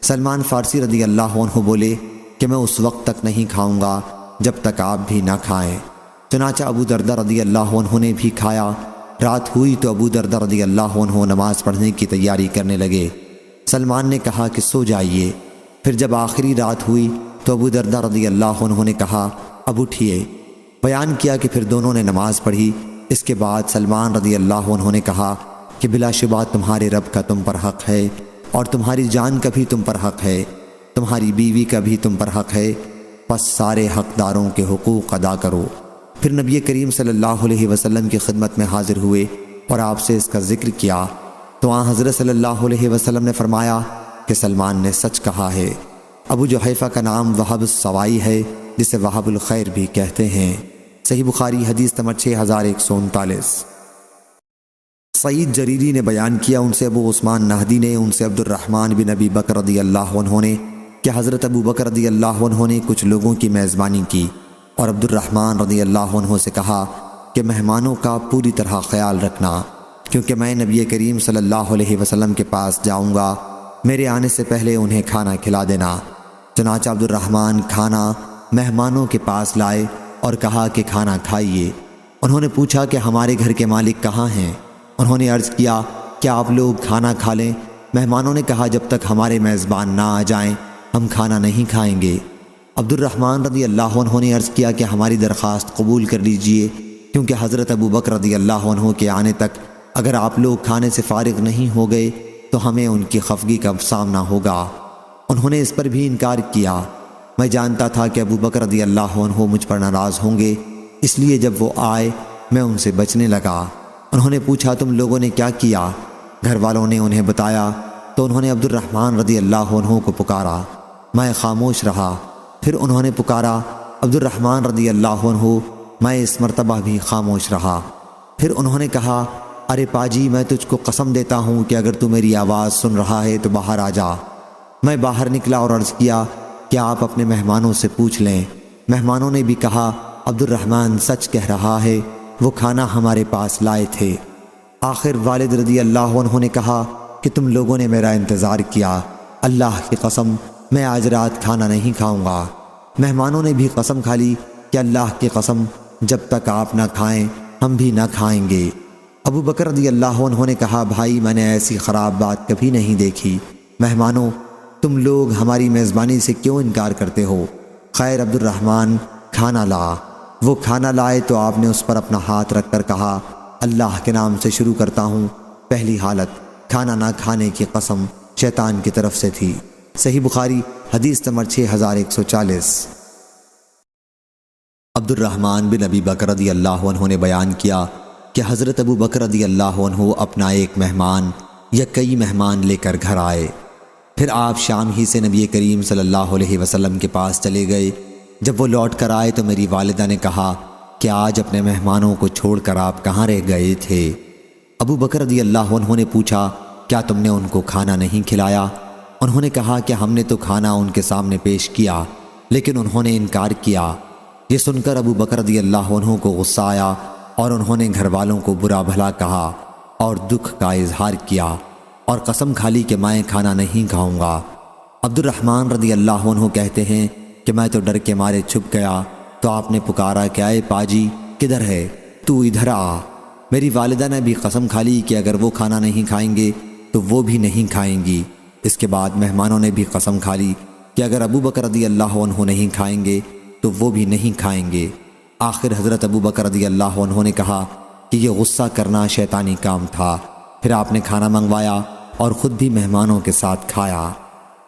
S1: سلمان فارسی رضی اللہ عنہ بولے، کہ میں اس وقت تک نہیں کھاؤں گا جب تک آپ بھی نہ کھائیں۔ چنانچہ ابو دردہ رضی اللہ عنہ نے بھی کھایا۔ رات ہوئی تو ابو دردہ رضی اللہ عنہ نماز پڑھنے کی تیاری کرنے لگے۔ سلمان نے کہا کہ سو جائیے۔ پھر جب آخری رات ہوئی تو ابو دردہ رضی اللہ عنہ نے کہا اب اٹھیے۔ بیان کیا کہ پھر دونوں نے نماز پڑھی۔ اس کے بعد سلمان رضی اللہ عنہ نے کہا کہ بلا شبہ تمہارے رب کا تم پر حق ہے، اور تمہاری جان کا بھی تم پر حق ہے، تمہاری بیوی کا بھی تم پر حق ہے، پس سارے حقداروں کے حقوق ادا کرو۔ پھر نبی کریم صلی اللہ علیہ وسلم کی خدمت میں حاضر ہوئے اور آپ سے اس کا ذکر کیا تو آن حضرت صلی اللہ علیہ وسلم نے فرمایا کہ سلمان نے سچ کہا ہے۔ ابو جحیفہ کا نام وہب السوائی ہے، جسے وہب الخیر بھی کہتے ہیں۔ صحیح بخاری حدیث نمبر 6139۔ سعید جریری نے بیان کیا، ان سے ابو عثمان نہدی نے، ان سے عبد الرحمن بن ابی بکر رضی اللہ عنہ نے کہ حضرت ابو بکر رضی اللہ عنہ نے کچھ لوگوں کی میزبانی کی اور عبد الرحمن رضی اللہ عنہ سے کہا کہ مہمانوں کا پوری طرح خیال رکھنا، کیونکہ میں نبی کریم صلی اللہ علیہ وسلم کے پاس جاؤں گا، میرے آنے سے پہلے انہیں کھانا کھلا دینا۔ چنانچہ عبد الرحمن کھانا مہمانوں کے پاس لائے اور کہا کہ کھانا کھائیے۔ انہوں نے پوچھا کہ ہمارے گھر کے مالک کہاں ہیں؟ انہوں نے عرض کیا کہ آپ لوگ کھانا کھا لیں۔ مہمانوں نے کہا جب تک ہمارے میزبان نہ آ جائیں ہم کھانا نہیں کھائیں گے۔ عبد الرحمن رضی اللہ عنہ نے عرض کیا کہ ہماری درخواست قبول کر لیجئے، کیونکہ حضرت ابو بکر رضی اللہ عنہ کے آنے تک اگر آپ لوگ کھانے سے فارغ نہیں ہو گئے تو ہمیں ان کی خفگی کا سامنا ہوگا۔ انہوں نے اس پر بھی انکار کیا۔ میں جانتا تھا کہ ابو بکر رضی اللہ عنہ مجھ پر ناراض ہوں گے، اس لیے جب وہ آئے میں ان سے بچنے لگا۔ انہوں نے پوچھا تم لوگوں نے کیا کیا؟ گھر والوں نے انہیں بتایا تو انہوں نے عبد الرحمن رضی اللہ عنہ کو پکارا، میں خاموش رہا۔ پھر انہوں نے پکارا عبد الرحمن رضی اللہ عنہ، میں اس مرتبہ بھی خاموش رہا۔ پھر انہوں نے کہا ارے پاجی، میں تجھ کو قسم دیتا ہوں کہ اگر تو میری آواز سن رہا ہے تو باہر آ جا۔ میں باہر نکلا اور عرض کیا کہ آپ اپنے مہمانوں سے پوچھ لیں۔ مہمانوں نے بھی کہا عبد الرحمن سچ کہہ رہا ہے، وہ کھانا ہمارے پاس لائے تھے۔ آخر والد رضی اللہ عنہ نے کہا کہ تم لوگوں نے میرا انتظار کیا، اللہ کی قسم میں آج رات کھانا نہیں کھاؤں گا۔ مہمانوں نے بھی قسم کھا لی کہ اللہ کی قسم جب تک آپ نہ کھائیں ہم بھی نہ کھائیں گے۔ ابو بکر رضی اللہ عنہ نے کہا بھائی میں نے ایسی خراب بات کبھی نہیں دیکھی۔ مہمانوں تم لوگ ہماری میزبانی سے کیوں انکار کرتے ہو؟ خیر عبد الرحمن کھانا لا۔ وہ کھانا لائے تو آپ نے اس پر اپنا ہاتھ رکھ کر کہا اللہ کے نام سے شروع کرتا ہوں۔ پہلی حالت کھانا نہ کھانے کی قسم شیطان کی طرف سے تھی۔ صحیح بخاری حدیث نمبر 6140۔ عبد الرحمن بن ابی بکر رضی اللہ عنہ نے بیان کیا کہ حضرت ابو بکر رضی اللہ عنہ اپنا ایک مہمان یا کئی مہمان لے کر گھر آئے۔ پھر آپ شام ہی سے نبی کریم صلی اللہ علیہ وسلم کے پاس چلے گئے۔ جب وہ لوٹ کر آئے تو میری والدہ نے کہا کہ آج اپنے مہمانوں کو چھوڑ کر آپ کہاں رہ گئے تھے؟ ابو بکر رضی اللہ عنہ نے پوچھا کیا تم نے ان کو کھانا نہیں کھلایا؟ انہوں نے کہا کہ ہم نے تو کھانا ان کے سامنے پیش کیا لیکن انہوں نے انکار کیا۔ یہ سن کر ابو بکر رضی اللہ عنہ کو غصہ آیا اور انہوں نے گھر والوں کو برا بھلا کہا اور دکھ کا اظہار کیا اور قسم کھا لی کہ میں کھانا نہیں کھاؤں گا۔ عبد الرحمن رضی اللہ عنہ کہتے ہیں کہ میں تو ڈر کے مارے چھپ گیا تو آپ نے پکارا کہ اے پاجی کدھر ہے؟ تو ادھر آ۔ میری والدہ نے بھی قسم کھا لی کہ اگر وہ کھانا نہیں کھائیں گے تو وہ بھی نہیں کھائیں گی۔ اس کے بعد مہمانوں نے بھی قسم کھا لی کہ اگر ابو بکر رضی اللہ عنہ نہیں کھائیں گے تو وہ بھی نہیں کھائیں گے۔ آخر حضرت ابو بکر رضی اللہ عنہ نے کہا کہ یہ غصہ کرنا شیطانی کام تھا۔ پھر آپ نے کھانا منگوایا اور خود بھی مہمانوں کے ساتھ کھایا۔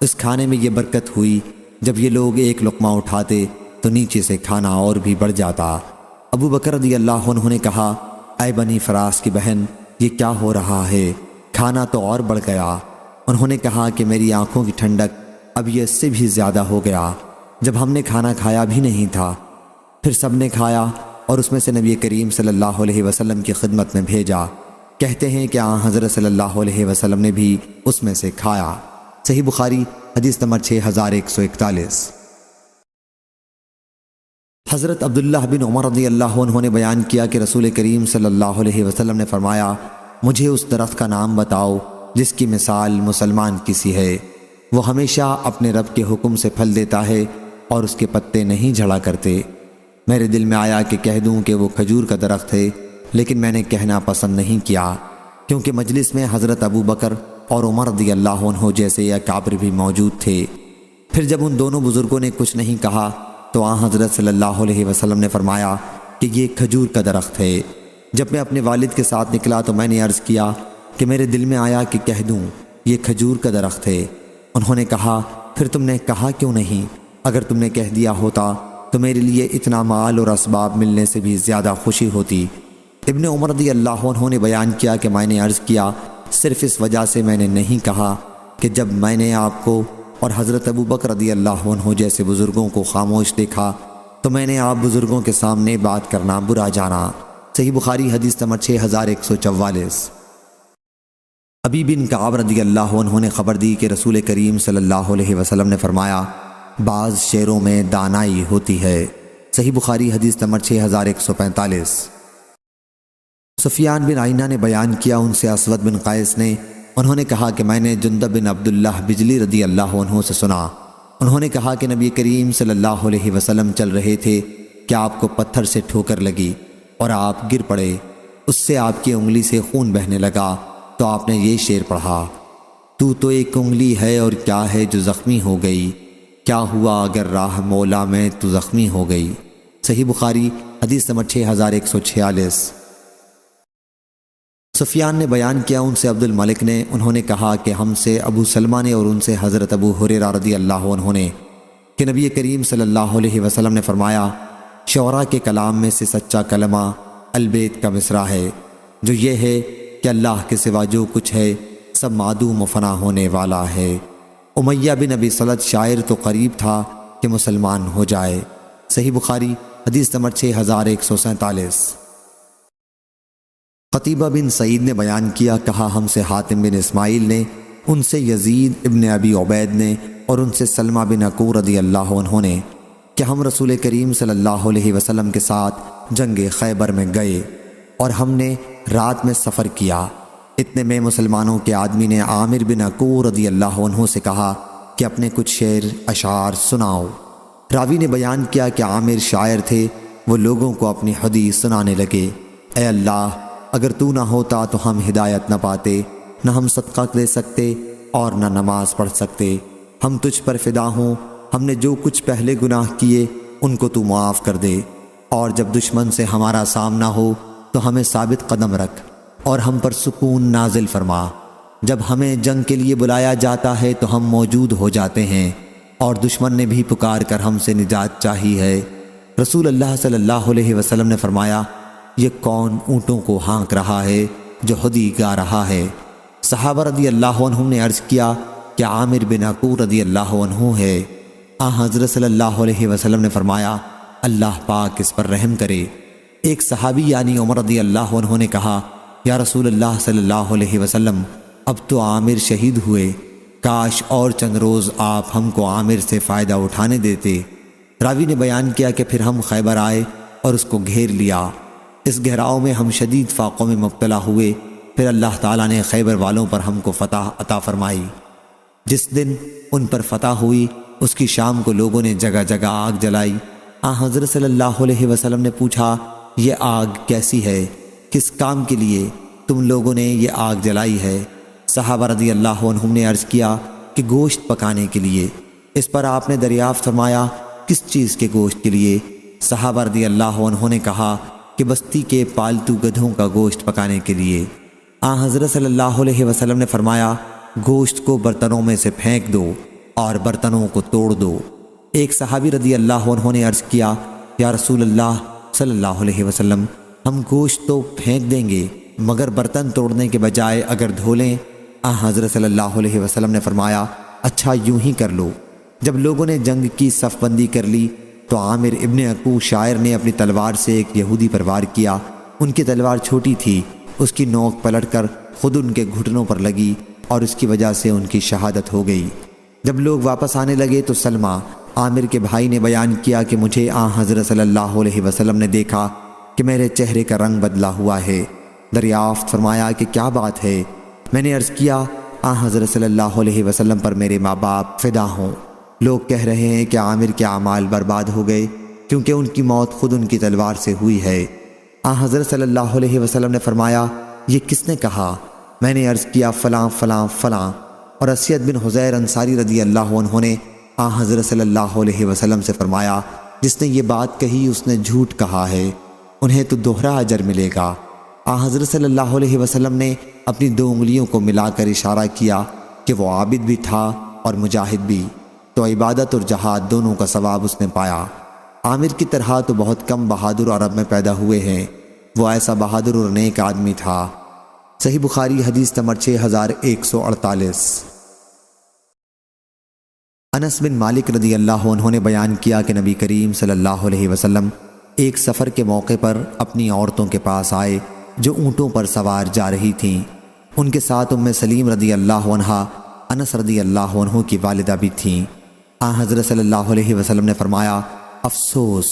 S1: اس کھانے میں یہ برکت ہوئی جب یہ لوگ ایک لقمہ اٹھاتے تو نیچے سے کھانا اور بھی بڑھ جاتا۔ ابو بکر رضی اللہ عنہ نے کہا اے بنی فراس کی بہن یہ کیا ہو رہا ہے؟ کھانا تو اور بڑھ گیا۔ انہوں نے کہا کہ میری آنکھوں کی ٹھنڈک اب یہ اس سے بھی زیادہ ہو گیا جب ہم نے کھانا کھایا بھی نہیں تھا۔ پھر سب نے کھایا اور اس میں سے نبی کریم صلی اللہ علیہ وسلم کی خدمت میں بھیجا۔ کہتے ہیں کہ آن حضرت صلی اللہ علیہ وسلم نے بھی اس میں سے کھایا۔ صحیح بخاری حدیث نمبر 6141۔ حضرت عبداللہ بن عمر رضی اللہ عنہ نے بیان کیا کہ رسول کریم صلی اللہ علیہ وسلم نے فرمایا مجھے اس درخت کا نام بتاؤ جس کی مثال مسلمان کی سی ہے، وہ ہمیشہ اپنے رب کے حکم سے پھل دیتا ہے اور اس کے پتے نہیں جھڑا کرتے۔ میرے دل میں آیا کہ کہہ دوں کہ وہ کھجور کا درخت ہے، لیکن میں نے کہنا پسند نہیں کیا، کیونکہ مجلس میں حضرت ابو بکر اور عمر رضی اللہ عنہ جیسے اکابر بھی موجود تھے۔ پھر جب ان دونوں بزرگوں نے کچھ نہیں کہا تو حضرت صلی اللہ علیہ وسلم نے فرمایا کہ یہ کھجور کا درخت ہے۔ جب میں اپنے والد کے ساتھ نکلا تو میں نے عرض کیا کہ میرے دل میں آیا کہ کہہ دوں یہ کھجور کا درخت ہے۔ انہوں نے کہا پھر تم نے کہا کیوں نہیں؟ اگر تم نے کہہ دیا ہوتا تو میرے لیے اتنا مال اور اسباب ملنے سے بھی زیادہ خوشی ہوتی۔ ابن عمر رضی اللہ عنہ نے بیان کیا کہ میں نے عرض کیا صرف اس وجہ سے میں نے نہیں کہا کہ جب میں نے آپ کو اور حضرت ابو بکر رضی اللہ عنہ جیسے بزرگوں کو خاموش دیکھا تو میں نے آپ بزرگوں کے سامنے بات کرنا برا جانا۔ صحیح بخاری حدیث نمبر 6144۔ ابی بن کعب رضی اللہ عنہ نے خبر دی کہ رسول کریم صلی اللہ علیہ وسلم نے فرمایا بعض شعروں میں دانائی ہوتی ہے۔ صحیح بخاری حدیث نمبر 6145۔ سفیان بن عینہ نے بیان کیا ان سے اسود بن قیس نے، انہوں نے کہا کہ میں نے جندب بن عبداللہ بجلی رضی اللہ عنہ سے سنا، انہوں نے کہا کہ نبی کریم صلی اللہ علیہ وسلم چل رہے تھے کہ آپ کو پتھر سے ٹھوکر لگی اور آپ گر پڑے، اس سے آپ کی انگلی سے خون بہنے لگا تو آپ نے یہ شعر پڑھا تو ایک انگلی ہے اور کیا ہے جو زخمی ہو گئی، کیا ہوا اگر راہ مولا میں تو زخمی ہو گئی۔ صحیح بخاری حدیث نمبر 6146۔ سفیان نے بیان کیا ان سے عبد الملک نے، انہوں نے کہا کہ ہم سے ابو سلمہ نے اور ان سے حضرت ابو ہریرہ رضی اللہ عنہ نے کہ نبی کریم صلی اللہ علیہ وسلم نے فرمایا شعراء کے کلام میں سے سچا کلمہ البیت کا مصرع ہے، جو یہ ہے کہ اللہ کے سوا جو کچھ ہے سب معدوم و فنا ہونے والا ہے۔ امیہ بن ابی سلط شاعر تو قریب تھا کہ مسلمان ہو جائے۔ صحیح بخاری حدیث نمبر 6147۔ قتیبہ بن سعید نے بیان کیا کہا ہم سے حاتم بن اسماعیل نے، ان سے یزید ابن ابی عبید نے اور ان سے سلمہ بن عقور رضی اللہ عنہ نے کہ ہم رسول کریم صلی اللہ علیہ وسلم کے ساتھ جنگ خیبر میں گئے اور ہم نے رات میں سفر کیا۔ اتنے میں مسلمانوں کے آدمی نے عامر بن عقور رضی اللہ عنہ سے کہا کہ اپنے کچھ شعر اشعار سناؤ۔ راوی نے بیان کیا کہ عامر شاعر تھے، وہ لوگوں کو اپنی حدیث سنانے لگے، اے اللہ اگر تو نہ ہوتا تو ہم ہدایت نہ پاتے، نہ ہم صدقہ دے سکتے اور نہ نماز پڑھ سکتے، ہم تجھ پر فدا ہوں، ہم نے جو کچھ پہلے گناہ کیے ان کو تو معاف کر دے، اور جب دشمن سے ہمارا سامنا ہو تو ہمیں ثابت قدم رکھ اور ہم پر سکون نازل فرما، جب ہمیں جنگ کے لیے بلایا جاتا ہے تو ہم موجود ہو جاتے ہیں، اور دشمن نے بھی پکار کر ہم سے نجات چاہی ہے۔ رسول اللہ صلی اللہ علیہ وسلم نے فرمایا یہ کون اونٹوں کو ہانک رہا ہے جو خودی گا رہا ہے؟ صحابہ رضی اللہ عنہ نے عرض کیا کہ عامر بن عقور رضی اللہ عنہ ہے۔ حضرت صلی اللہ علیہ وسلم نے فرمایا اللہ پاک اس پر رحم کرے۔ ایک صحابی یعنی عمر رضی اللہ عنہ نے کہا یا رسول اللہ صلی اللہ علیہ وسلم اب تو عامر شہید ہوئے، کاش اور چند روز آپ ہم کو عامر سے فائدہ اٹھانے دیتے۔ راوی نے بیان کیا کہ پھر ہم خیبر آئے اور اس کو گھیر لیا، اس گھیراؤ میں ہم شدید فاقوں میں مبتلا ہوئے، پھر اللہ تعالیٰ نے خیبر والوں پر ہم کو فتح عطا فرمائی۔ جس دن ان پر فتح ہوئی اس کی شام کو لوگوں نے جگہ جگہ آگ جلائی۔ حضرت صلی اللہ علیہ وسلم نے پوچھا یہ آگ کیسی ہے، کس کام کے لیے تم لوگوں نے یہ آگ جلائی ہے؟ صحابہ رضی اللہ عنہم نے عرض کیا کہ گوشت پکانے کے لیے۔ اس پر آپ نے دریافت فرمایا کس چیز کے گوشت کے لیے؟ صحابہ رضی اللہ عنہ نے کہا کہ بستی کے پالتو گدھوں کا گوشت پکانے کے لیے۔ حضرت صلی اللہ علیہ وسلم نے فرمایا گوشت کو برتنوں میں سے پھینک دو اور برتنوں کو توڑ دو۔ ایک صحابی رضی اللہ عنہ نے عرض کیا یا رسول اللہ صلی اللہ علیہ وسلم ہم گوشت تو پھینک دیں گے مگر برتن توڑنے کے بجائے اگر دھو لیں؟ حضرت صلی اللہ علیہ وسلم نے فرمایا اچھا یوں ہی کر لو۔ جب لوگوں نے جنگ کی صف بندی کر لی تو عامر ابن عقور شاعر نے اپنی تلوار سے ایک یہودی پر وار کیا، ان کی تلوار چھوٹی تھی، اس کی نوک پلٹ کر خود ان کے گھٹنوں پر لگی اور اس کی وجہ سے ان کی شہادت ہو گئی۔ جب لوگ واپس آنے لگے تو سلمہ عامر کے بھائی نے بیان کیا کہ مجھے حضرت صلی اللہ علیہ وسلم نے دیکھا کہ میرے چہرے کا رنگ بدلا ہوا ہے۔ دریافت فرمایا کہ کیا بات ہے؟ میں نے عرض کیا حضرت صلی اللہ علیہ وسلم پر میرے ماں باپ فدا ہوں۔ لوگ کہہ رہے ہیں کہ عامر کے اعمال برباد ہو گئے کیونکہ ان کی موت خود ان کی تلوار سے ہوئی ہے۔ حضرت صلی اللہ علیہ وسلم نے فرمایا، یہ کس نے کہا؟ میں نے عرض کیا فلاں فلاں فلاں، اور اسید بن حضیر انصاری رضی اللہ عنہ نے حضرت صلی اللہ علیہ وسلم سے فرمایا، جس نے یہ بات کہی اس نے جھوٹ کہا ہے، انہیں تو دوہرا اجر ملے گا۔ حضرت صلی اللہ علیہ وسلم نے اپنی 2 انگلیوں کو ملا کر اشارہ کیا کہ وہ عابد بھی تھا اور مجاہد بھی، تو عبادت اور جہاد دونوں کا ثواب اس نے پایا۔ عامر کی طرح تو بہت کم بہادر عرب میں پیدا ہوئے ہیں، وہ ایسا بہادر اور نیک آدمی تھا۔ صحیح بخاری حدیث نمبر 6148۔ انس بن مالک رضی اللہ عنہ نے بیان کیا کہ نبی کریم صلی اللہ علیہ وسلم ایک سفر کے موقع پر اپنی عورتوں کے پاس آئے جو اونٹوں پر سوار جا رہی تھیں۔ ان کے ساتھ ام سلیم رضی اللہ عنہا، انس رضی اللہ عنہ کی والدہ بھی تھیں۔ حضرت صلی اللہ علیہ وسلم نے فرمایا، افسوس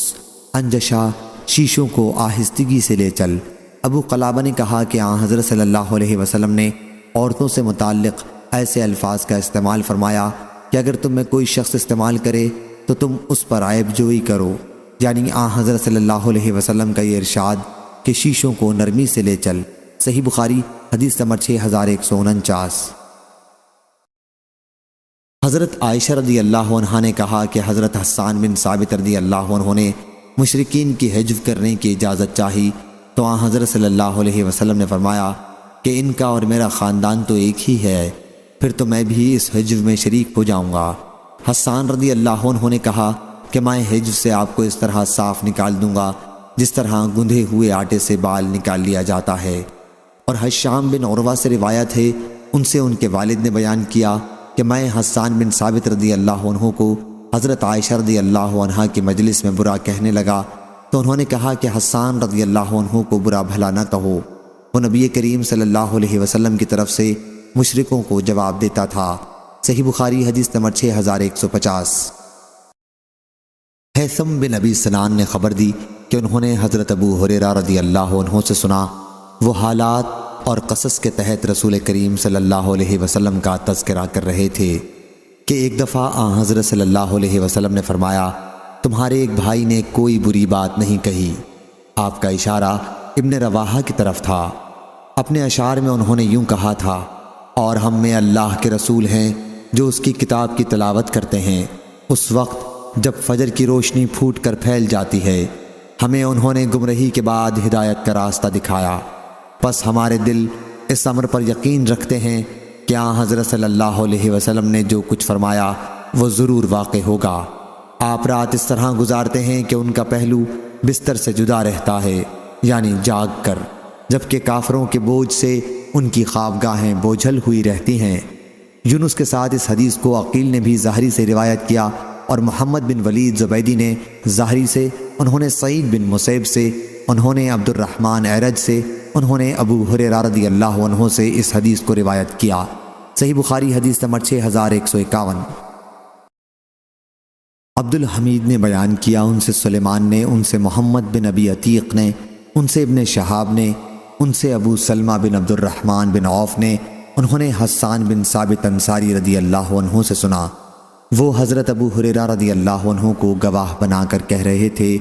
S1: انجشا، شیشوں کو آہستگی سے لے چل۔ ابو قلابہ نے کہا کہ حضرت صلی اللہ علیہ وسلم نے عورتوں سے متعلق ایسے الفاظ کا استعمال فرمایا کہ اگر تم میں کوئی شخص استعمال کرے تو تم اس پر عیب جوئی کرو، یعنی حضرت صلی اللہ علیہ وسلم کا یہ ارشاد کہ شیشوں کو نرمی سے لے چل۔ صحیح بخاری حدیث نمبر 6149۔ حضرت عائشہ رضی اللہ عنہا نے کہا کہ حضرت حسان بن ثابت رضی اللہ عنہ نے مشرکین کی حجو کرنے کی اجازت چاہی تو حضرت صلی اللہ علیہ وسلم نے فرمایا کہ ان کا اور میرا خاندان تو ایک ہی ہے، پھر تو میں بھی اس حجو میں شریک ہو جاؤں گا۔ حسان رضی اللہ عنہ نے کہا کہ میں حجو سے آپ کو اس طرح صاف نکال دوں گا جس طرح گندھے ہوئے آٹے سے بال نکال لیا جاتا ہے۔ اور حشام بن عروہ سے روایت ہے، ان سے ان کے والد نے بیان کیا کہ میں حسان بن ثابت رضی اللہ عنہ کو حضرت عائشہ رضی اللہ عنہا کی مجلس میں برا کہنے لگا تو انہوں نے کہا کہ حسان رضی اللہ عنہ کو برا بھلا نہ کہو، وہ نبی کریم صلی اللہ علیہ وسلم کی طرف سے مشرکوں کو جواب دیتا تھا۔ صحیح بخاری حدیث نمبر 6150۔ حیثم بن ابی سنان نے خبر دی کہ انہوں نے حضرت ابو حریرہ رضی اللہ عنہ سے سنا، وہ حالات اور قصص کے تحت رسول کریم صلی اللہ علیہ وسلم کا تذکرہ کر رہے تھے کہ ایک دفعہ حضرت صلی اللہ علیہ وسلم نے فرمایا، تمہارے ایک بھائی نے کوئی بری بات نہیں کہی۔ آپ کا اشارہ ابن رواحہ کی طرف تھا۔ اپنے اشعار میں انہوں نے یوں کہا تھا، اور ہم میں اللہ کے رسول ہیں جو اس کی کتاب کی تلاوت کرتے ہیں اس وقت جب فجر کی روشنی پھوٹ کر پھیل جاتی ہے، ہمیں انہوں نے گمراہی کے بعد ہدایت کا راستہ دکھایا، پس ہمارے دل اس امر پر یقین رکھتے ہیں کہ حضرت صلی اللہ علیہ وسلم نے جو کچھ فرمایا وہ ضرور واقع ہوگا۔ آپ رات اس طرح گزارتے ہیں کہ ان کا پہلو بستر سے جدا رہتا ہے، یعنی جاگ کر، جبکہ کافروں کے بوجھ سے ان کی خوابگاہیں بوجھل ہوئی رہتی ہیں۔ یونس کے ساتھ اس حدیث کو عقیل نے بھی ظاہری سے روایت کیا اور محمد بن ولید زبیدی نے ظاہری سے، انہوں نے سعید بن مسیب سے، انہوں نے عبد الرحمن اعرج سے، انہوں نے ابو ہریرہ رضی اللہ عنہ سے اس حدیث کو روایت کیا۔ صحیح بخاری حدیث نمبر 6151۔ عبد الحمید نے بیان کیا، ان سے سلیمان نے، ان سے محمد بن ابی عتیق نے، ان سے ابن شہاب نے، ان سے ابو سلمہ بن عبد الرحمن بن عوف نے، انہوں نے حسان بن ثابت انصاری رضی اللہ عنہ سے سنا، وہ حضرت ابو ہریرہ رضی اللہ عنہ کو گواہ بنا کر کہہ رہے تھے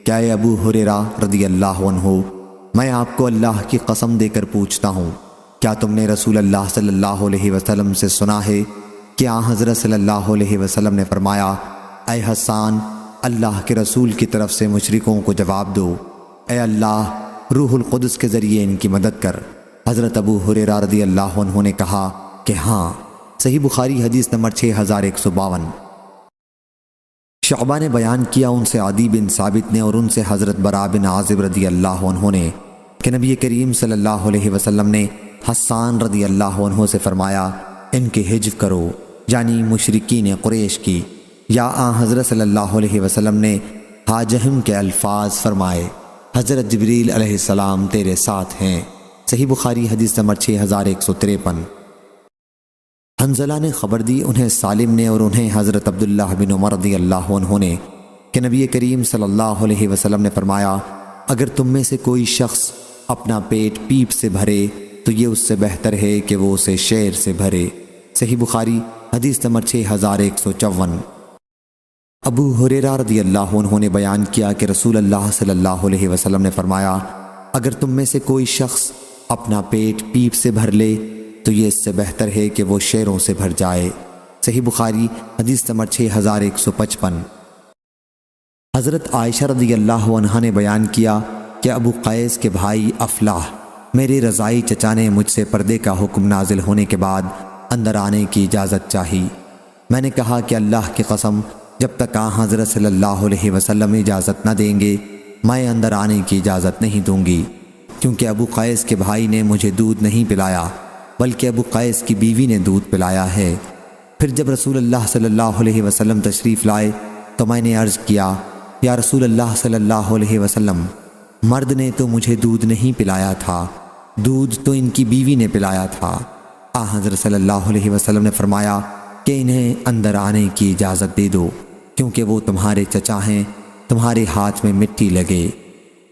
S1: کہ اے ابو ہریرہ رضی اللہ عنہ، میں آپ کو اللہ کی قسم دے کر پوچھتا ہوں، کیا تم نے رسول اللہ صلی اللہ علیہ وسلم سے سنا ہے کہ حضرت صلی اللہ علیہ وسلم نے فرمایا، اے حسان، اللہ کے رسول کی طرف سے مشرکوں کو جواب دو، اے اللہ روح القدس کے ذریعے ان کی مدد کر۔ حضرت ابو ہریرہ رضی اللہ عنہ نے کہا کہ ہاں۔ صحیح بخاری حدیث نمبر 6152۔ شعبہ نے بیان کیا، ان سے عدی بن ثابت نے اور ان سے حضرت براء بن عازب رضی اللہ عنہ نے کہ نبی کریم صلی اللہ علیہ وسلم نے حسان رضی اللہ عنہ سے فرمایا، ان کے حجو کرو، یعنی مشرکین قریش کی، یا حضرت صلی اللہ علیہ وسلم نے حاجہم کے الفاظ فرمائے، حضرت جبریل علیہ السلام تیرے ساتھ ہیں۔ صحیح بخاری حدیث نمبر 6153۔ حنظلہ نے خبر دی، انہیں سالم نے اور انہیں حضرت عبداللہ بن عمر رضی اللہ عنہ نے کہ نبی کریم صلی اللہ علیہ وسلم نے فرمایا، اگر تم میں سے کوئی شخص اپنا پیٹ پیپ سے بھرے تو یہ اس سے بہتر ہے کہ وہ اسے شعر سے بھرے۔ صحیح بخاری حدیث نمبر 6154۔ ابو ہریرہ رضی اللہ عنہ نے بیان کیا کہ رسول اللہ صلی اللہ علیہ وسلم نے فرمایا، اگر تم میں سے کوئی شخص اپنا پیٹ پیپ سے بھر لے تو یہ اس سے بہتر ہے کہ وہ شیروں سے بھر جائے۔ صحیح بخاری حدیث نمبر 6155۔ حضرت عائشہ رضی اللہ عنہا نے بیان کیا کہ ابو قیس کے بھائی افلاح میرے رضائی چچا نے مجھ سے پردے کا حکم نازل ہونے کے بعد اندر آنے کی اجازت چاہی۔ میں نے کہا کہ اللہ کی قسم، جب تک حضرت صلی اللہ علیہ وسلم اجازت نہ دیں گے میں اندر آنے کی اجازت نہیں دوں گی، کیونکہ ابو قیس کے بھائی نے مجھے دودھ نہیں پلایا بلکہ ابو قیس کی بیوی نے دودھ پلایا ہے۔ پھر جب رسول اللہ صلی اللہ علیہ وسلم تشریف لائے تو میں نے عرض کیا، یا رسول اللہ صلی اللہ علیہ وسلم، مرد نے تو مجھے دودھ نہیں پلایا تھا، دودھ تو ان کی بیوی نے پلایا تھا۔ حضرت صلی اللہ علیہ وسلم نے فرمایا کہ انہیں اندر آنے کی اجازت دے دو، کیونکہ وہ تمہارے چچا ہیں، تمہارے ہاتھ میں مٹی لگے۔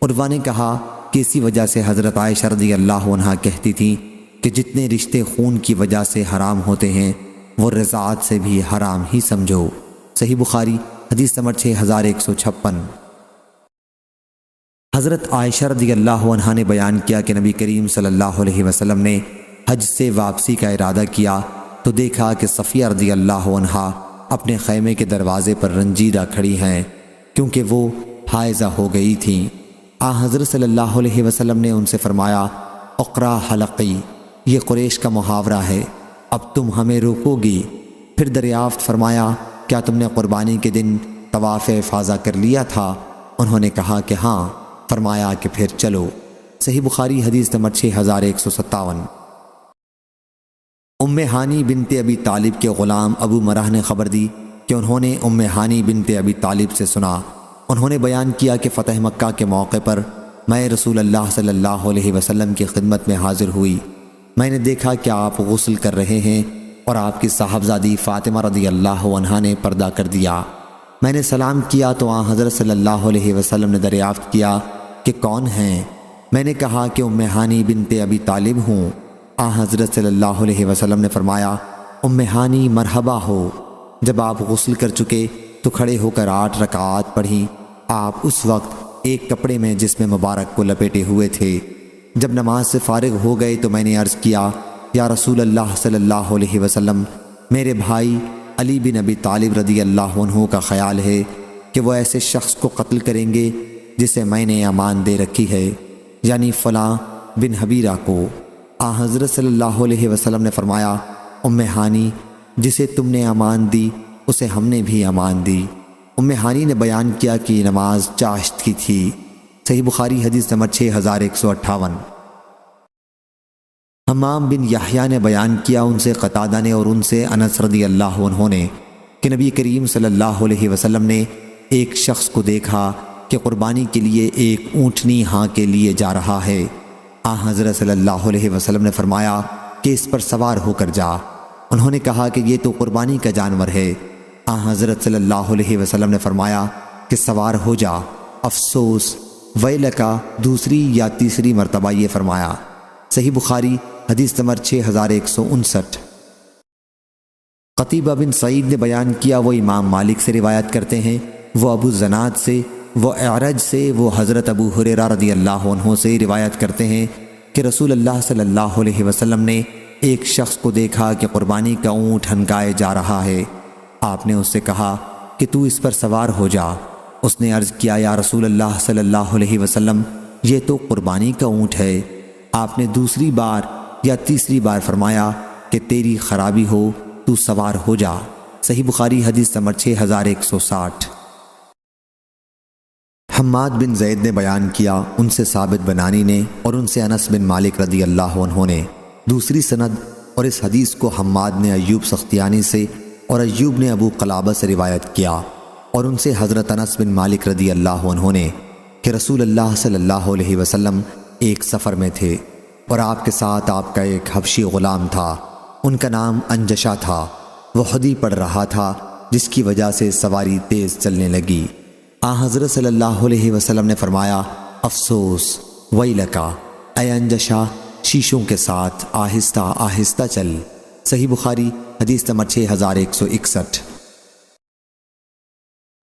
S1: عروہ نے کہا کہ اسی وجہ سے حضرت عائشہ رضی اللہ عنہا کہتی تھی کہ جتنے رشتے خون کی وجہ سے حرام ہوتے ہیں وہ رضاعت سے بھی حرام ہی سمجھو۔ صحیح بخاری حدیث نمبر 6156۔ حضرت عائشہ رضی اللہ عنہا نے بیان کیا کہ نبی کریم صلی اللہ علیہ وسلم نے حج سے واپسی کا ارادہ کیا تو دیکھا کہ صفیہ رضی اللہ عنہا اپنے خیمے کے دروازے پر رنجیدہ کھڑی ہیں، کیونکہ وہ حائضہ ہو گئی تھیں۔ حضرت صلی اللہ علیہ وسلم نے ان سے فرمایا، اقرا حلقی، یہ قریش کا محاورہ ہے، اب تم ہمیں روکو گی؟ پھر دریافت فرمایا، کیا تم نے قربانی کے دن طواف افاضہ کر لیا تھا؟ انہوں نے کہا کہ ہاں۔ فرمایا کہ پھر چلو۔ صحیح بخاری حدیث نمبر 6157۔ ام ہانی بنت ابی طالب کے غلام ابو مرہ نے خبر دی کہ انہوں نے ام ہانی بنت ابی طالب سے سنا۔ انہوں نے بیان کیا کہ فتح مکہ کے موقع پر میں رسول اللہ صلی اللہ علیہ وسلم کی خدمت میں حاضر ہوئی۔ میں نے دیکھا کہ آپ غسل کر رہے ہیں اور آپ کی صاحبزادی فاطمہ رضی اللہ عنہا نے پردہ کر دیا۔ میں نے سلام کیا تو حضرت صلی اللہ علیہ وسلم نے دریافت کیا کہ کون ہیں؟ میں نے کہا کہ ام ہانی بنت ابی طالب ہوں۔ حضرت صلی اللہ علیہ وسلم نے فرمایا، ام ہانی مرحبا ہو۔ جب آپ غسل کر چکے تو کھڑے ہو کر 8 رکعات پڑھیں۔ آپ اس وقت ایک کپڑے میں جسم مبارک کو لپیٹے ہوئے تھے۔ جب نماز سے فارغ ہو گئے تو میں نے عرض کیا، یا رسول اللہ صلی اللہ علیہ وسلم، میرے بھائی علی بن ابی طالب رضی اللہ عنہ کا خیال ہے کہ وہ ایسے شخص کو قتل کریں گے جسے میں نے امان دے رکھی ہے، یعنی فلاں بن حبیرہ کو۔ حضرت صلی اللہ علیہ وسلم نے فرمایا، ام ہانی، جسے تم نے امان دی اسے ہم نے بھی امان دی۔ ام ہانی نے بیان کیا کہ یہ نماز چاشت کی تھی۔ صحیح بخاری حدیث نمبر 6158۔ حمام بن یحییٰ نے بیان کیا ان سے قتادہ نے اور ان سے انس رضی اللہ عنہ نے کہ نبی کریم صلی اللہ علیہ وسلم نے ایک شخص کو دیکھا کہ قربانی کے لیے ایک اونٹنی ہاں کے لیے جا رہا ہے۔ حضرت صلی اللہ علیہ وسلم نے فرمایا کہ اس پر سوار ہو کر جا۔ انہوں نے کہا کہ یہ تو قربانی کا جانور ہے۔ حضرت صلی اللہ علیہ وسلم نے فرمایا کہ سوار ہو جا۔ افسوس، ویلکا دوسری یا تیسری مرتبہ یہ فرمایا۔ صحیح بخاری حدیث نمبر 6159۔ قتیبہ بن سعید نے بیان کیا، وہ امام مالک سے روایت کرتے ہیں، وہ ابو زناد سے، وہ اعرج سے، وہ حضرت ابو ہریرہ رضی اللہ عنہ سے روایت کرتے ہیں کہ رسول اللہ صلی اللہ علیہ وسلم نے ایک شخص کو دیکھا کہ قربانی کا اونٹ ہنکائے جا رہا ہے۔ آپ نے اس سے کہا کہ تو اس پر سوار ہو جا۔ اس نے عرض کیا، یا رسول اللہ صلی اللہ علیہ وسلم، یہ تو قربانی کا اونٹ ہے۔ آپ نے دوسری بار یا تیسری بار فرمایا کہ تیری خرابی ہو، تو سوار ہو جا۔ صحیح بخاری حدیث نمبر 6160۔ حماد بن زید نے بیان کیا ان سے ثابت بنانی نے اور ان سے انس بن مالک رضی اللہ عنہ نے دوسری سند، اور اس حدیث کو حماد نے ایوب سختیانی سے اور ایوب نے ابو قلابہ سے روایت کیا اور ان سے حضرت انس بن مالک رضی اللہ عنہ نے کہ رسول اللہ صلی اللہ علیہ وسلم ایک سفر میں تھے اور آپ کے ساتھ آپ کا ایک حبشی غلام تھا، ان کا نام انجشا تھا۔ وہ خودی پڑھ رہا تھا جس کی وجہ سے سواری تیز چلنے لگی۔ حضرت صلی اللہ علیہ وسلم نے فرمایا، افسوس، ویلکا، اے انجشا، شیشوں کے ساتھ آہستہ آہستہ چل۔ صحیح بخاری حدیث نمبر 6161۔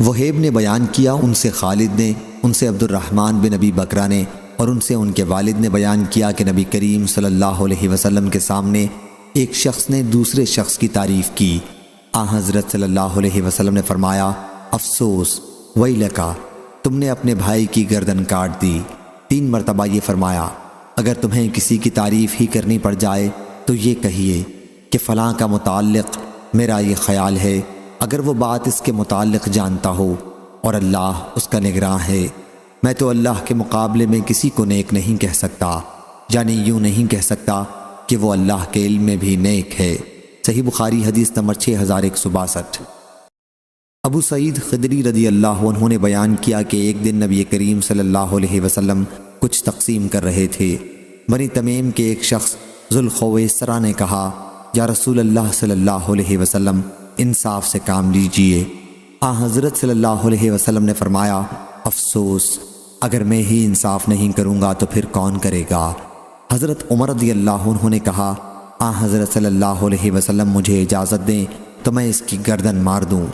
S1: وہیب نے بیان کیا ان سے خالد نے، ان سے عبد الرحمن بن ابی بکرہ نے، اور ان سے ان کے والد نے بیان کیا کہ نبی کریم صلی اللہ علیہ وسلم کے سامنے ایک شخص نے دوسرے شخص کی تعریف کی۔ حضرت صلی اللہ علیہ وسلم نے فرمایا، افسوس ویلکا، تم نے اپنے بھائی کی گردن کاٹ دی۔ 3 مرتبہ یہ فرمایا، اگر تمہیں کسی کی تعریف ہی کرنی پڑ جائے تو یہ کہیے کہ فلاں کا متعلق میرا یہ خیال ہے، اگر وہ بات اس کے متعلق جانتا ہو، اور اللہ اس کا نگراں ہے۔ میں تو اللہ کے مقابلے میں کسی کو نیک نہیں کہہ سکتا، یعنی یوں نہیں کہہ سکتا کہ وہ اللہ کے علم میں بھی نیک ہے۔ صحیح بخاری حدیث نمبر 6162۔ ابو سعید خدری رضی اللہ عنہ نے بیان کیا کہ ایک دن نبی کریم صلی اللہ علیہ وسلم کچھ تقسیم کر رہے تھے۔ بنی تمیم کے ایک شخص ذوالخویسرہ نے کہا، یا رسول اللہ صلی اللہ علیہ وسلم، انصاف سے کام لیجئے۔ حضرت صلی اللہ علیہ وسلم نے فرمایا، افسوس، اگر میں ہی انصاف نہیں کروں گا تو پھر کون کرے گا؟ حضرت عمر رضی اللہ عنہ نے کہا، حضرت صلی اللہ علیہ وسلم مجھے اجازت دیں تو میں اس کی گردن مار دوں۔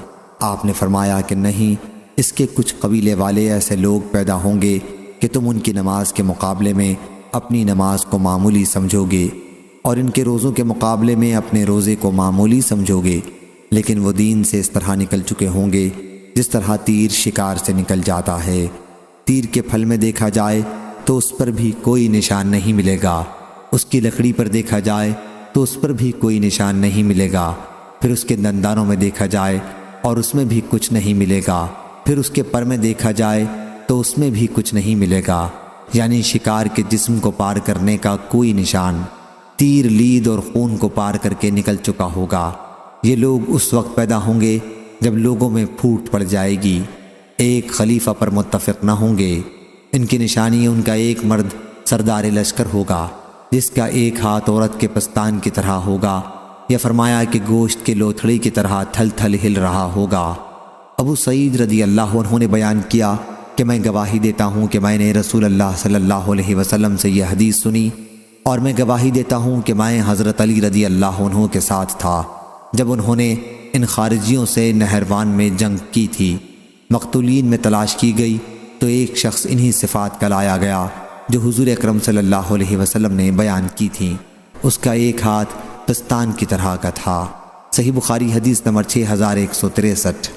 S1: آپ نے فرمایا کہ نہیں، اس کے کچھ قبیلے والے ایسے لوگ پیدا ہوں گے کہ تم ان کی نماز کے مقابلے میں اپنی نماز کو معمولی سمجھو گے، اور ان کے روزوں کے مقابلے میں اپنے روزے کو معمولی سمجھو گے، لیکن وہ دین سے اس طرح نکل چکے ہوں گے جس طرح تیر شکار سے نکل جاتا ہے۔ تیر کے پھل میں دیکھا جائے تو اس پر بھی کوئی نشان نہیں ملے گا، اس کی لکڑی پر دیکھا جائے تو اس پر بھی کوئی نشان نہیں ملے گا، پھر اس کے دندانوں میں دیکھا جائے اور اس میں بھی کچھ نہیں ملے گا، پھر اس کے پر میں دیکھا جائے تو اس میں بھی کچھ نہیں ملے گا، یعنی شکار کے جسم کو پار کرنے کا کوئی نشان۔ تیر لید اور خون کو پار کر کے نکل چکا ہوگا۔ یہ لوگ اس وقت پیدا ہوں گے جب لوگوں میں پھوٹ پڑ جائے گی، ایک خلیفہ پر متفق نہ ہوں گے۔ ان کی نشانی ان کا ایک مرد سردار لشکر ہوگا جس کا ایک ہاتھ عورت کے پستان کی طرح ہوگا، یا فرمایا کہ گوشت کے لوتھڑی کی طرح تھل تھل ہل رہا ہوگا۔ ابو سعید رضی اللہ عنہ نے بیان کیا کہ میں گواہی دیتا ہوں کہ میں نے رسول اللہ صلی اللہ علیہ وسلم سے یہ حدیث سنی، اور میں گواہی دیتا ہوں کہ میں حضرت علی رضی اللہ عنہ کے ساتھ تھا جب انہوں نے ان خارجیوں سے نہروان میں جنگ کی تھی۔ مقتولین میں تلاش کی گئی تو ایک شخص انہی صفات کا لایا گیا جو حضور اکرم صلی اللہ علیہ وسلم نے بیان کی تھیں۔ اس کا ایک ہاتھ پستان کی طرح کا تھا۔ صحیح بخاری حدیث نمبر 6163۔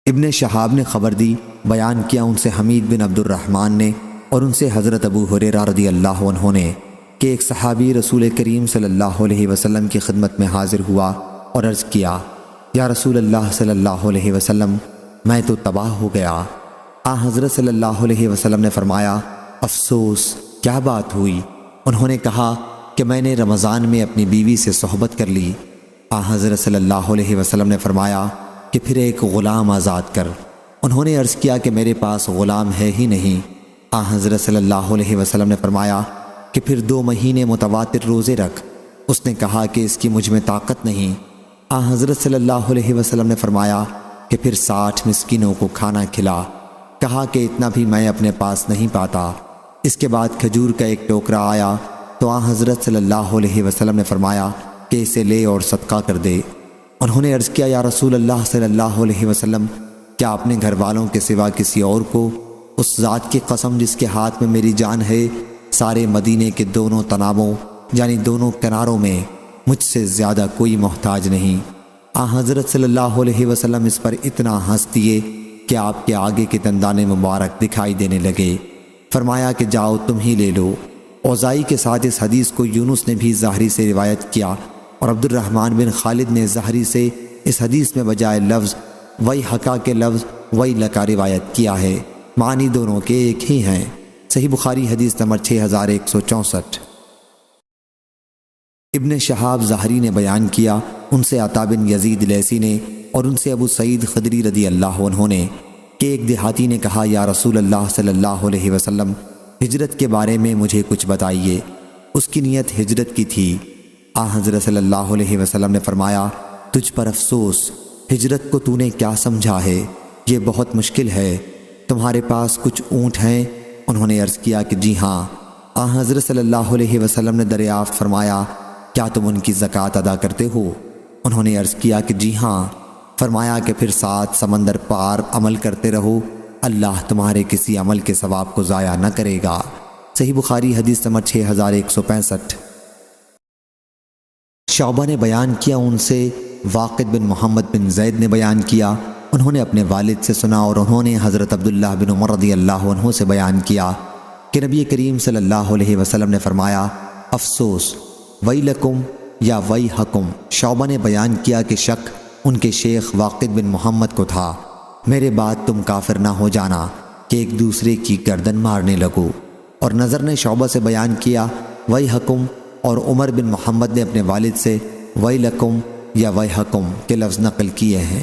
S1: ابن شہاب نے خبر دی، بیان کیا ان سے حمید بن عبد الرحمن نے، اور ان سے حضرت ابو ہریرہ رضی اللہ عنہ نے، کہ ایک صحابی رسول کریم صلی اللہ علیہ وسلم کی خدمت میں حاضر ہوا اور عرض کیا، یا رسول اللہ صلی اللہ علیہ وسلم، میں تو تباہ ہو گیا۔ حضرت صلی اللہ علیہ وسلم نے فرمایا، افسوس، کیا بات ہوئی؟ انہوں نے کہا کہ میں نے رمضان میں اپنی بیوی سے صحبت کر لی۔ حضرت صلی اللہ علیہ وسلم نے فرمایا کہ پھر ایک غلام آزاد کر۔ انہوں نے عرض کیا کہ میرے پاس غلام ہے ہی نہیں۔ حضرت صلی اللہ علیہ وسلم نے فرمایا کہ پھر 2 مہینے متواتر روزے رکھ۔ اس نے کہا کہ اس کی مجھ میں طاقت نہیں۔ حضرت صلی اللہ علیہ وسلم نے فرمایا کہ پھر 60 مسکینوں کو کھانا کھلا۔ کہا کہ اتنا بھی میں اپنے پاس نہیں پاتا۔ اس کے بعد کھجور کا ایک ٹوکرا آیا تو حضرت صلی اللہ علیہ وسلم نے فرمایا کہ اسے لے اور صدقہ کر دے۔ انہوں نے عرض کیا، یا رسول اللہ صلی اللہ علیہ وسلم، کیا اپنے گھر والوں کے سوا کسی اور کو؟ اس ذات کی قسم جس کے ہاتھ میں میری جان ہے، سارے مدینے کے دونوں تنابوں یعنی دونوں کناروں میں مجھ سے زیادہ کوئی محتاج نہیں۔ حضرت صلی اللہ علیہ وسلم اس پر اتنا ہنس دیے کہ آپ کے آگے کے دندان مبارک دکھائی دینے لگے۔ فرمایا کہ جاؤ تم ہی لے لو۔ اوزائی کے ساتھ اس حدیث کو یونس نے بھی زہری سے روایت کیا، اور عبد الرحمن بن خالد نے زہری سے اس حدیث میں بجائے لفظ وہی حقا کے لفظ وہی لکا روایت کیا ہے، معنی دونوں کے ایک ہی ہیں۔ صحیح بخاری حدیث نمبر 6164۔ ابن شہاب زہری نے بیان کیا ان سے عطا بن یزید لیثی نے، اور ان سے ابو سعید خدری رضی اللہ عنہ نے، کہ ایک دیہاتی نے کہا، یا رسول اللہ صلی اللہ علیہ وسلم، ہجرت کے بارے میں مجھے کچھ بتائیے۔ اس کی نیت ہجرت کی تھی۔ حضرت صلی اللہ علیہ وسلم نے فرمایا، تجھ پر افسوس، ہجرت کو تو نے کیا سمجھا ہے؟ یہ بہت مشکل ہے۔ تمہارے پاس کچھ اونٹ ہیں؟ انہوں نے عرض کیا کہ جی ہاں۔ حضرت صلی اللہ علیہ وسلم نے دریافت فرمایا، کیا تم ان کی زکوٰۃ ادا کرتے ہو؟ انہوں نے عرض کیا کہ جی ہاں۔ فرمایا کہ پھر 7 سمندر پار عمل کرتے رہو، اللہ تمہارے کسی عمل کے ثواب کو ضائع نہ کرے گا۔ صحیح بخاری حدیث نمبر 6165۔ شعبہ نے بیان کیا، ان سے واقد بن محمد بن زید نے بیان کیا، انہوں نے اپنے والد سے سنا اور انہوں نے حضرت عبداللہ بن عمر رضی اللہ عنہ سے بیان کیا کہ نبی کریم صلی اللہ علیہ وسلم نے فرمایا، افسوس، ویلکم یا ویحکم۔ شعبہ نے بیان کیا کہ شک ان کے شیخ واقد بن محمد کو تھا، میرے بعد تم کافر نہ ہو جانا کہ ایک دوسرے کی گردن مارنے لگو۔ اور نظر نے شعبہ سے بیان کیا ویحکم، اور عمر بن محمد نے اپنے والد سے ویلکم یا ویحکم کے لفظ نقل کیے ہیں۔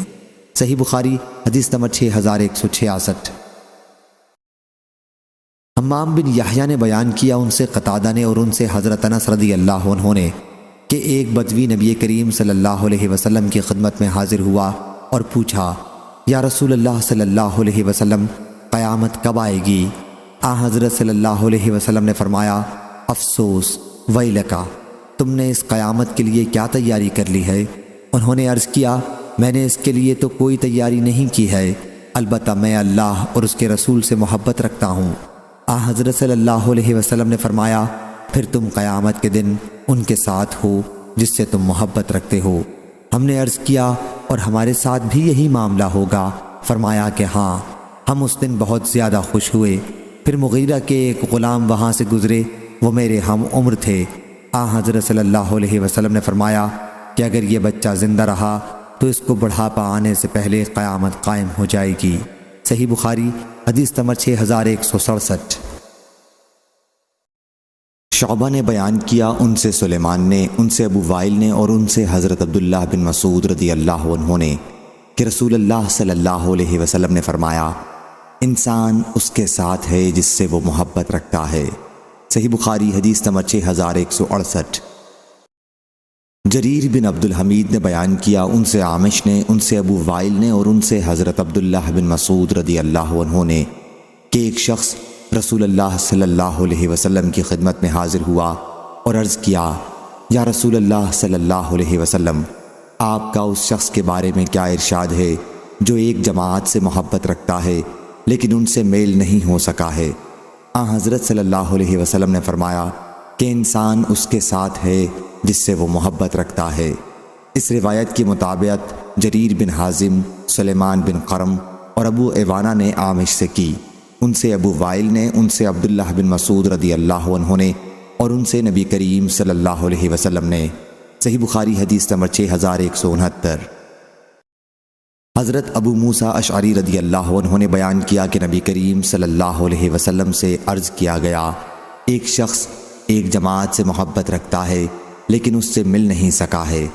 S1: صحیح بخاری حدیث نمبر 6166۔ حمام بن یحییٰ نے بیان کیا، ان سے قتادہ نے اور ان سے حضرت انس رضی اللہ عنہ نے کہ ایک بدوی نبی کریم صلی اللہ علیہ وسلم کی خدمت میں حاضر ہوا اور پوچھا، یا رسول اللہ صلی اللہ علیہ وسلم، قیامت کب آئے گی؟ حضرت صلی اللہ علیہ وسلم نے فرمایا، افسوس، ویلکا، تم نے اس قیامت کے لیے کیا تیاری کر لی ہے؟ انہوں نے عرض کیا، میں نے اس کے لیے تو کوئی تیاری نہیں کی ہے، البتہ میں اللہ اور اس کے رسول سے محبت رکھتا ہوں۔ حضرت صلی اللہ علیہ وسلم نے فرمایا، پھر تم قیامت کے دن ان کے ساتھ ہو جس سے تم محبت رکھتے ہو۔ ہم نے عرض کیا، اور ہمارے ساتھ بھی یہی معاملہ ہوگا؟ فرمایا کہ ہاں، ہم اس دن بہت زیادہ خوش ہوئے۔ پھر مغیرہ کے ایک غلام وہاں سے گزرے، وہ میرے ہم عمر تھے۔ حضرت صلی اللہ علیہ وسلم نے فرمایا کہ اگر یہ بچہ زندہ رہا تو اس کو بڑھاپا آنے سے پہلے قیامت قائم ہو جائے گی۔ صحیح بخاری حدیث نمبر 6167۔ شعبہ نے بیان کیا، ان سے سلیمان نے، ان سے ابو وائل نے اور ان سے حضرت عبداللہ بن مسعود رضی اللہ عنہ نے کہ رسول اللہ صلی اللہ علیہ وسلم نے فرمایا، انسان اس کے ساتھ ہے جس سے وہ محبت رکھتا ہے۔ صحیح بخاری حدیث نمبر 6168۔ جریر بن عبد الحمید نے بیان کیا، ان سے عامش نے، ان سے ابو وائل نے اور ان سے حضرت عبداللہ بن مسعود رضی اللہ عنہ نے کہ ایک شخص رسول اللہ صلی اللہ علیہ وسلم کی خدمت میں حاضر ہوا اور عرض کیا، یا رسول اللہ صلی اللہ علیہ وسلم، آپ کا اس شخص کے بارے میں کیا ارشاد ہے جو ایک جماعت سے محبت رکھتا ہے لیکن ان سے میل نہیں ہو سکا ہے؟ حضرت صلی اللہ علیہ وسلم نے فرمایا کہ انسان اس کے ساتھ ہے جس سے وہ محبت رکھتا ہے۔ اس روایت کی مطابقت جریر بن حازم، سلیمان بن قرم اور ابو ایوانہ نے عامش سے کی، ان سے ابو وائل نے، ان سے عبداللہ بن مسعود رضی اللہ عنہ نے اور ان سے نبی کریم صلی اللہ علیہ وسلم نے۔ صحیح بخاری حدیث نمبر 6169۔ حضرت ابو موسیٰ اشعری رضی اللہ عنہ نے بیان کیا کہ نبی کریم صلی اللہ علیہ وسلم سے عرض کیا گیا، ایک شخص ایک جماعت سے محبت رکھتا ہے لیکن اس سے مل نہیں سکا ہے۔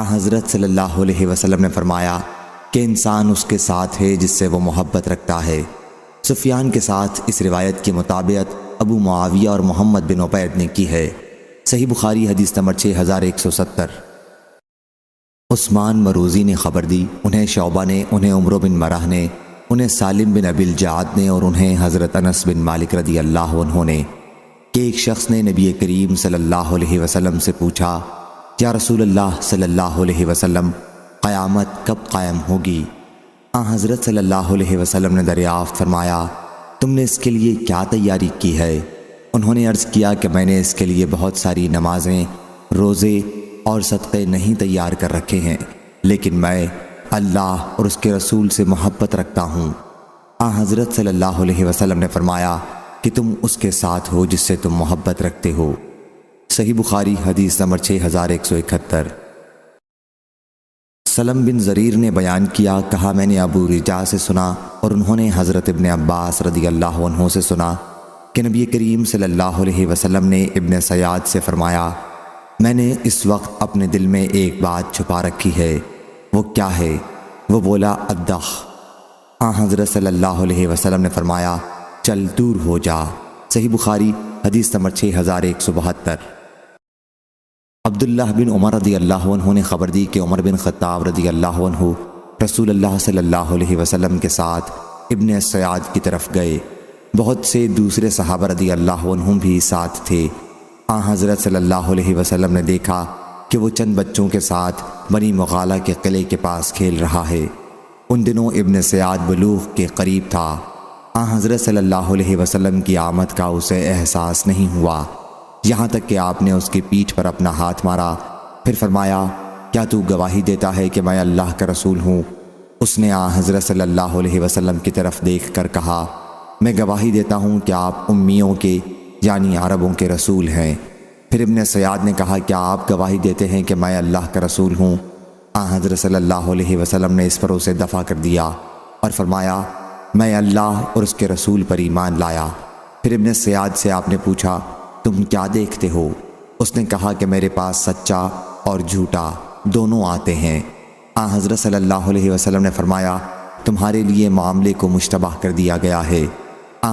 S1: حضرت صلی اللہ علیہ وسلم نے فرمایا کہ انسان اس کے ساتھ ہے جس سے وہ محبت رکھتا ہے۔ سفیان کے ساتھ اس روایت کی مطابقت ابو معاویہ اور محمد بن عبید نے کی ہے۔ صحیح بخاری حدیث نمبر 6170۔ عثمان مروزی نے خبر دی، انہیں شعبہ نے، انہیں عمرو بن مرہ نے، انہیں سالم بن ابی الجعد نے اور انہیں حضرت انس بن مالک رضی اللہ عنہ نے کہ ایک شخص نے نبی کریم صلی اللہ علیہ وسلم سے پوچھا، یا رسول اللہ صلی اللہ علیہ وسلم، قیامت کب قائم ہوگی؟ حضرت صلی اللہ علیہ وسلم نے دریافت فرمایا، تم نے اس کے لیے کیا تیاری کی ہے؟ انہوں نے عرض کیا کہ میں نے اس کے لیے بہت ساری نمازیں، روزے اور صدقے نہیں تیار کر رکھے ہیں، لیکن میں اللہ اور اس کے رسول سے محبت رکھتا ہوں۔ حضرت صلی اللہ علیہ وسلم نے فرمایا کہ تم اس کے ساتھ ہو جس سے تم محبت رکھتے ہو۔ صحیح بخاری حدیث نمبر 6171۔ سلم بن زریر نے بیان کیا، کہا میں نے ابو رجا سے سنا اور انہوں نے حضرت ابن عباس رضی اللہ عنہ سے سنا کہ نبی کریم صلی اللہ علیہ وسلم نے ابن سیاد سے فرمایا، میں نے اس وقت اپنے دل میں ایک بات چھپا رکھی ہے، وہ کیا ہے؟ وہ بولا، الدخ۔ حضرت صلی اللہ علیہ وسلم نے فرمایا، چل دور ہو جا۔ صحیح بخاری حدیث نمبر 6172۔ عبداللہ بن عمر رضی اللہ عنہ نے خبر دی کہ عمر بن خطاب رضی اللہ عنہ رسول اللہ صلی اللہ علیہ وسلم کے ساتھ ابن سیاد کی طرف گئے، بہت سے دوسرے صحابہ رضی اللہ عنہم بھی ساتھ تھے۔ حضرت صلی اللہ علیہ وسلم نے دیکھا کہ وہ چند بچوں کے ساتھ بنی مغالہ کے قلعے کے پاس کھیل رہا ہے۔ ان دنوں ابن سیاد بلوغ کے قریب تھا۔ حضرت صلی اللہ علیہ وسلم کی آمد کا اسے احساس نہیں ہوا، یہاں تک کہ آپ نے اس کی پیٹھ پر اپنا ہاتھ مارا، پھر فرمایا کیا تو گواہی دیتا ہے کہ میں اللہ کا رسول ہوں؟ اس نے حضرت صلی اللہ علیہ وسلم کی طرف دیکھ کر کہا میں گواہی دیتا ہوں کہ آپ امیوں کے یعنی عربوں کے رسول ہیں۔ پھر ابن سیاد نے کہا کیا آپ گواہی دیتے ہیں کہ میں اللہ کا رسول ہوں؟ حضرت صلی اللہ علیہ وسلم نے اس پر اسے دفع کر دیا اور فرمایا میں اللہ اور اس کے رسول پر ایمان لایا۔ پھر ابن سیاد سے آپ نے پوچھا تم کیا دیکھتے ہو؟ اس نے کہا کہ میرے پاس سچا اور جھوٹا دونوں آتے ہیں۔ حضرت صلی اللہ علیہ وسلم نے فرمایا تمہارے لیے معاملے کو مشتبہ کر دیا گیا ہے۔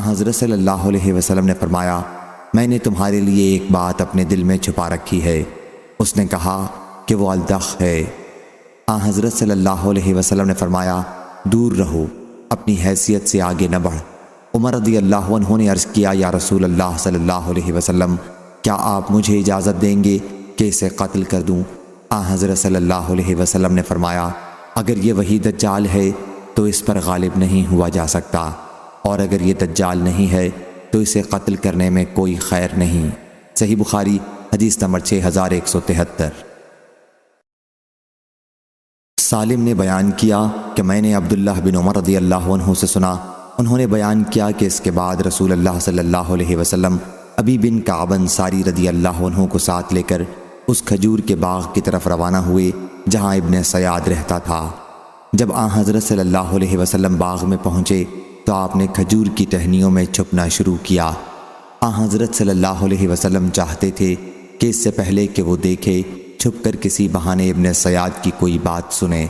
S1: حضرت صلی اللہ علیہ وسلم نے فرمایا میں نے تمہارے لیے ایک بات اپنے دل میں چھپا رکھی ہے۔ اس نے کہا کہ وہ الدغ ہے۔ حضرت صلی اللہ علیہ وسلم نے فرمایا دور رہو، اپنی حیثیت سے آگے نہ بڑھ۔ عمر رضی اللہ عنہ نے عرض کیا یا رسول اللہ صلی اللہ علیہ وسلم کیا آپ مجھے اجازت دیں گے کہ اسے قتل کر دوں؟ حضرت صلی اللہ علیہ وسلم نے فرمایا اگر یہ وہی دجال ہے تو اس پر غالب نہیں ہوا جا سکتا، اور اگر یہ دجال نہیں ہے تو اسے قتل کرنے میں کوئی خیر نہیں۔ صحیح بخاری حدیث نمبر 6173۔ سالم نے بیان کیا کہ میں نے عبداللہ بن عمر رضی اللہ عنہ سے سنا، انہوں نے بیان کیا کہ اس کے بعد رسول اللہ صلی اللہ علیہ وسلم ابی بن کعب انصاری رضی اللہ عنہ کو ساتھ لے کر اس کھجور کے باغ کی طرف روانہ ہوئے جہاں ابن سیاد رہتا تھا۔ جب حضرت صلی اللہ علیہ وسلم باغ میں پہنچے تو آپ نے کھجور کی ٹہنیوں میں چھپنا شروع کیا۔ حضرت صلی اللہ علیہ وسلم چاہتے تھے کہ اس سے پہلے کہ وہ دیکھے چھپ کر کسی بہانے ابن سیاد کی کوئی بات سنے۔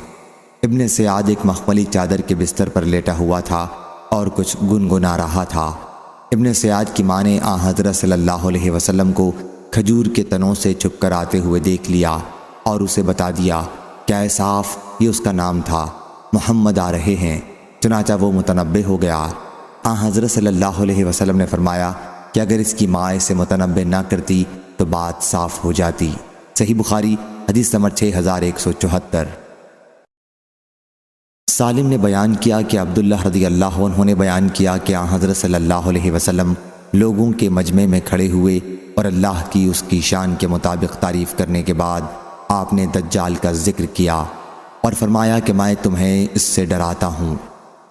S1: ابن سیاد ایک مخملی چادر کے بستر پر لیٹا ہوا تھا اور کچھ گنگنا رہا تھا۔ ابن سیاد کی ماں نے حضرت صلی اللہ علیہ وسلم کو کھجور کے تنوں سے چھپ کر آتے ہوئے دیکھ لیا اور اسے بتا دیا کہ اے صاف، یہ اس کا نام تھا، محمد آ رہے ہیں۔ چنانچہ وہ متنبہ ہو گیا۔ حضرت صلی اللہ علیہ وسلم نے فرمایا کہ اگر اس کی ماں اسے متنبہ نہ کرتی تو بات صاف ہو جاتی۔ صحیح بخاری حدیث نمبر 6174۔ سالم نے بیان کیا کہ عبداللہ رضی اللہ عنہ نے بیان کیا کہ حضرت صلی اللہ علیہ وسلم لوگوں کے مجمع میں کھڑے ہوئے اور اللہ کی اس کی شان کے مطابق تعریف کرنے کے بعد آپ نے دجال کا ذکر کیا اور فرمایا کہ میں تمہیں اس سے ڈراتا ہوں،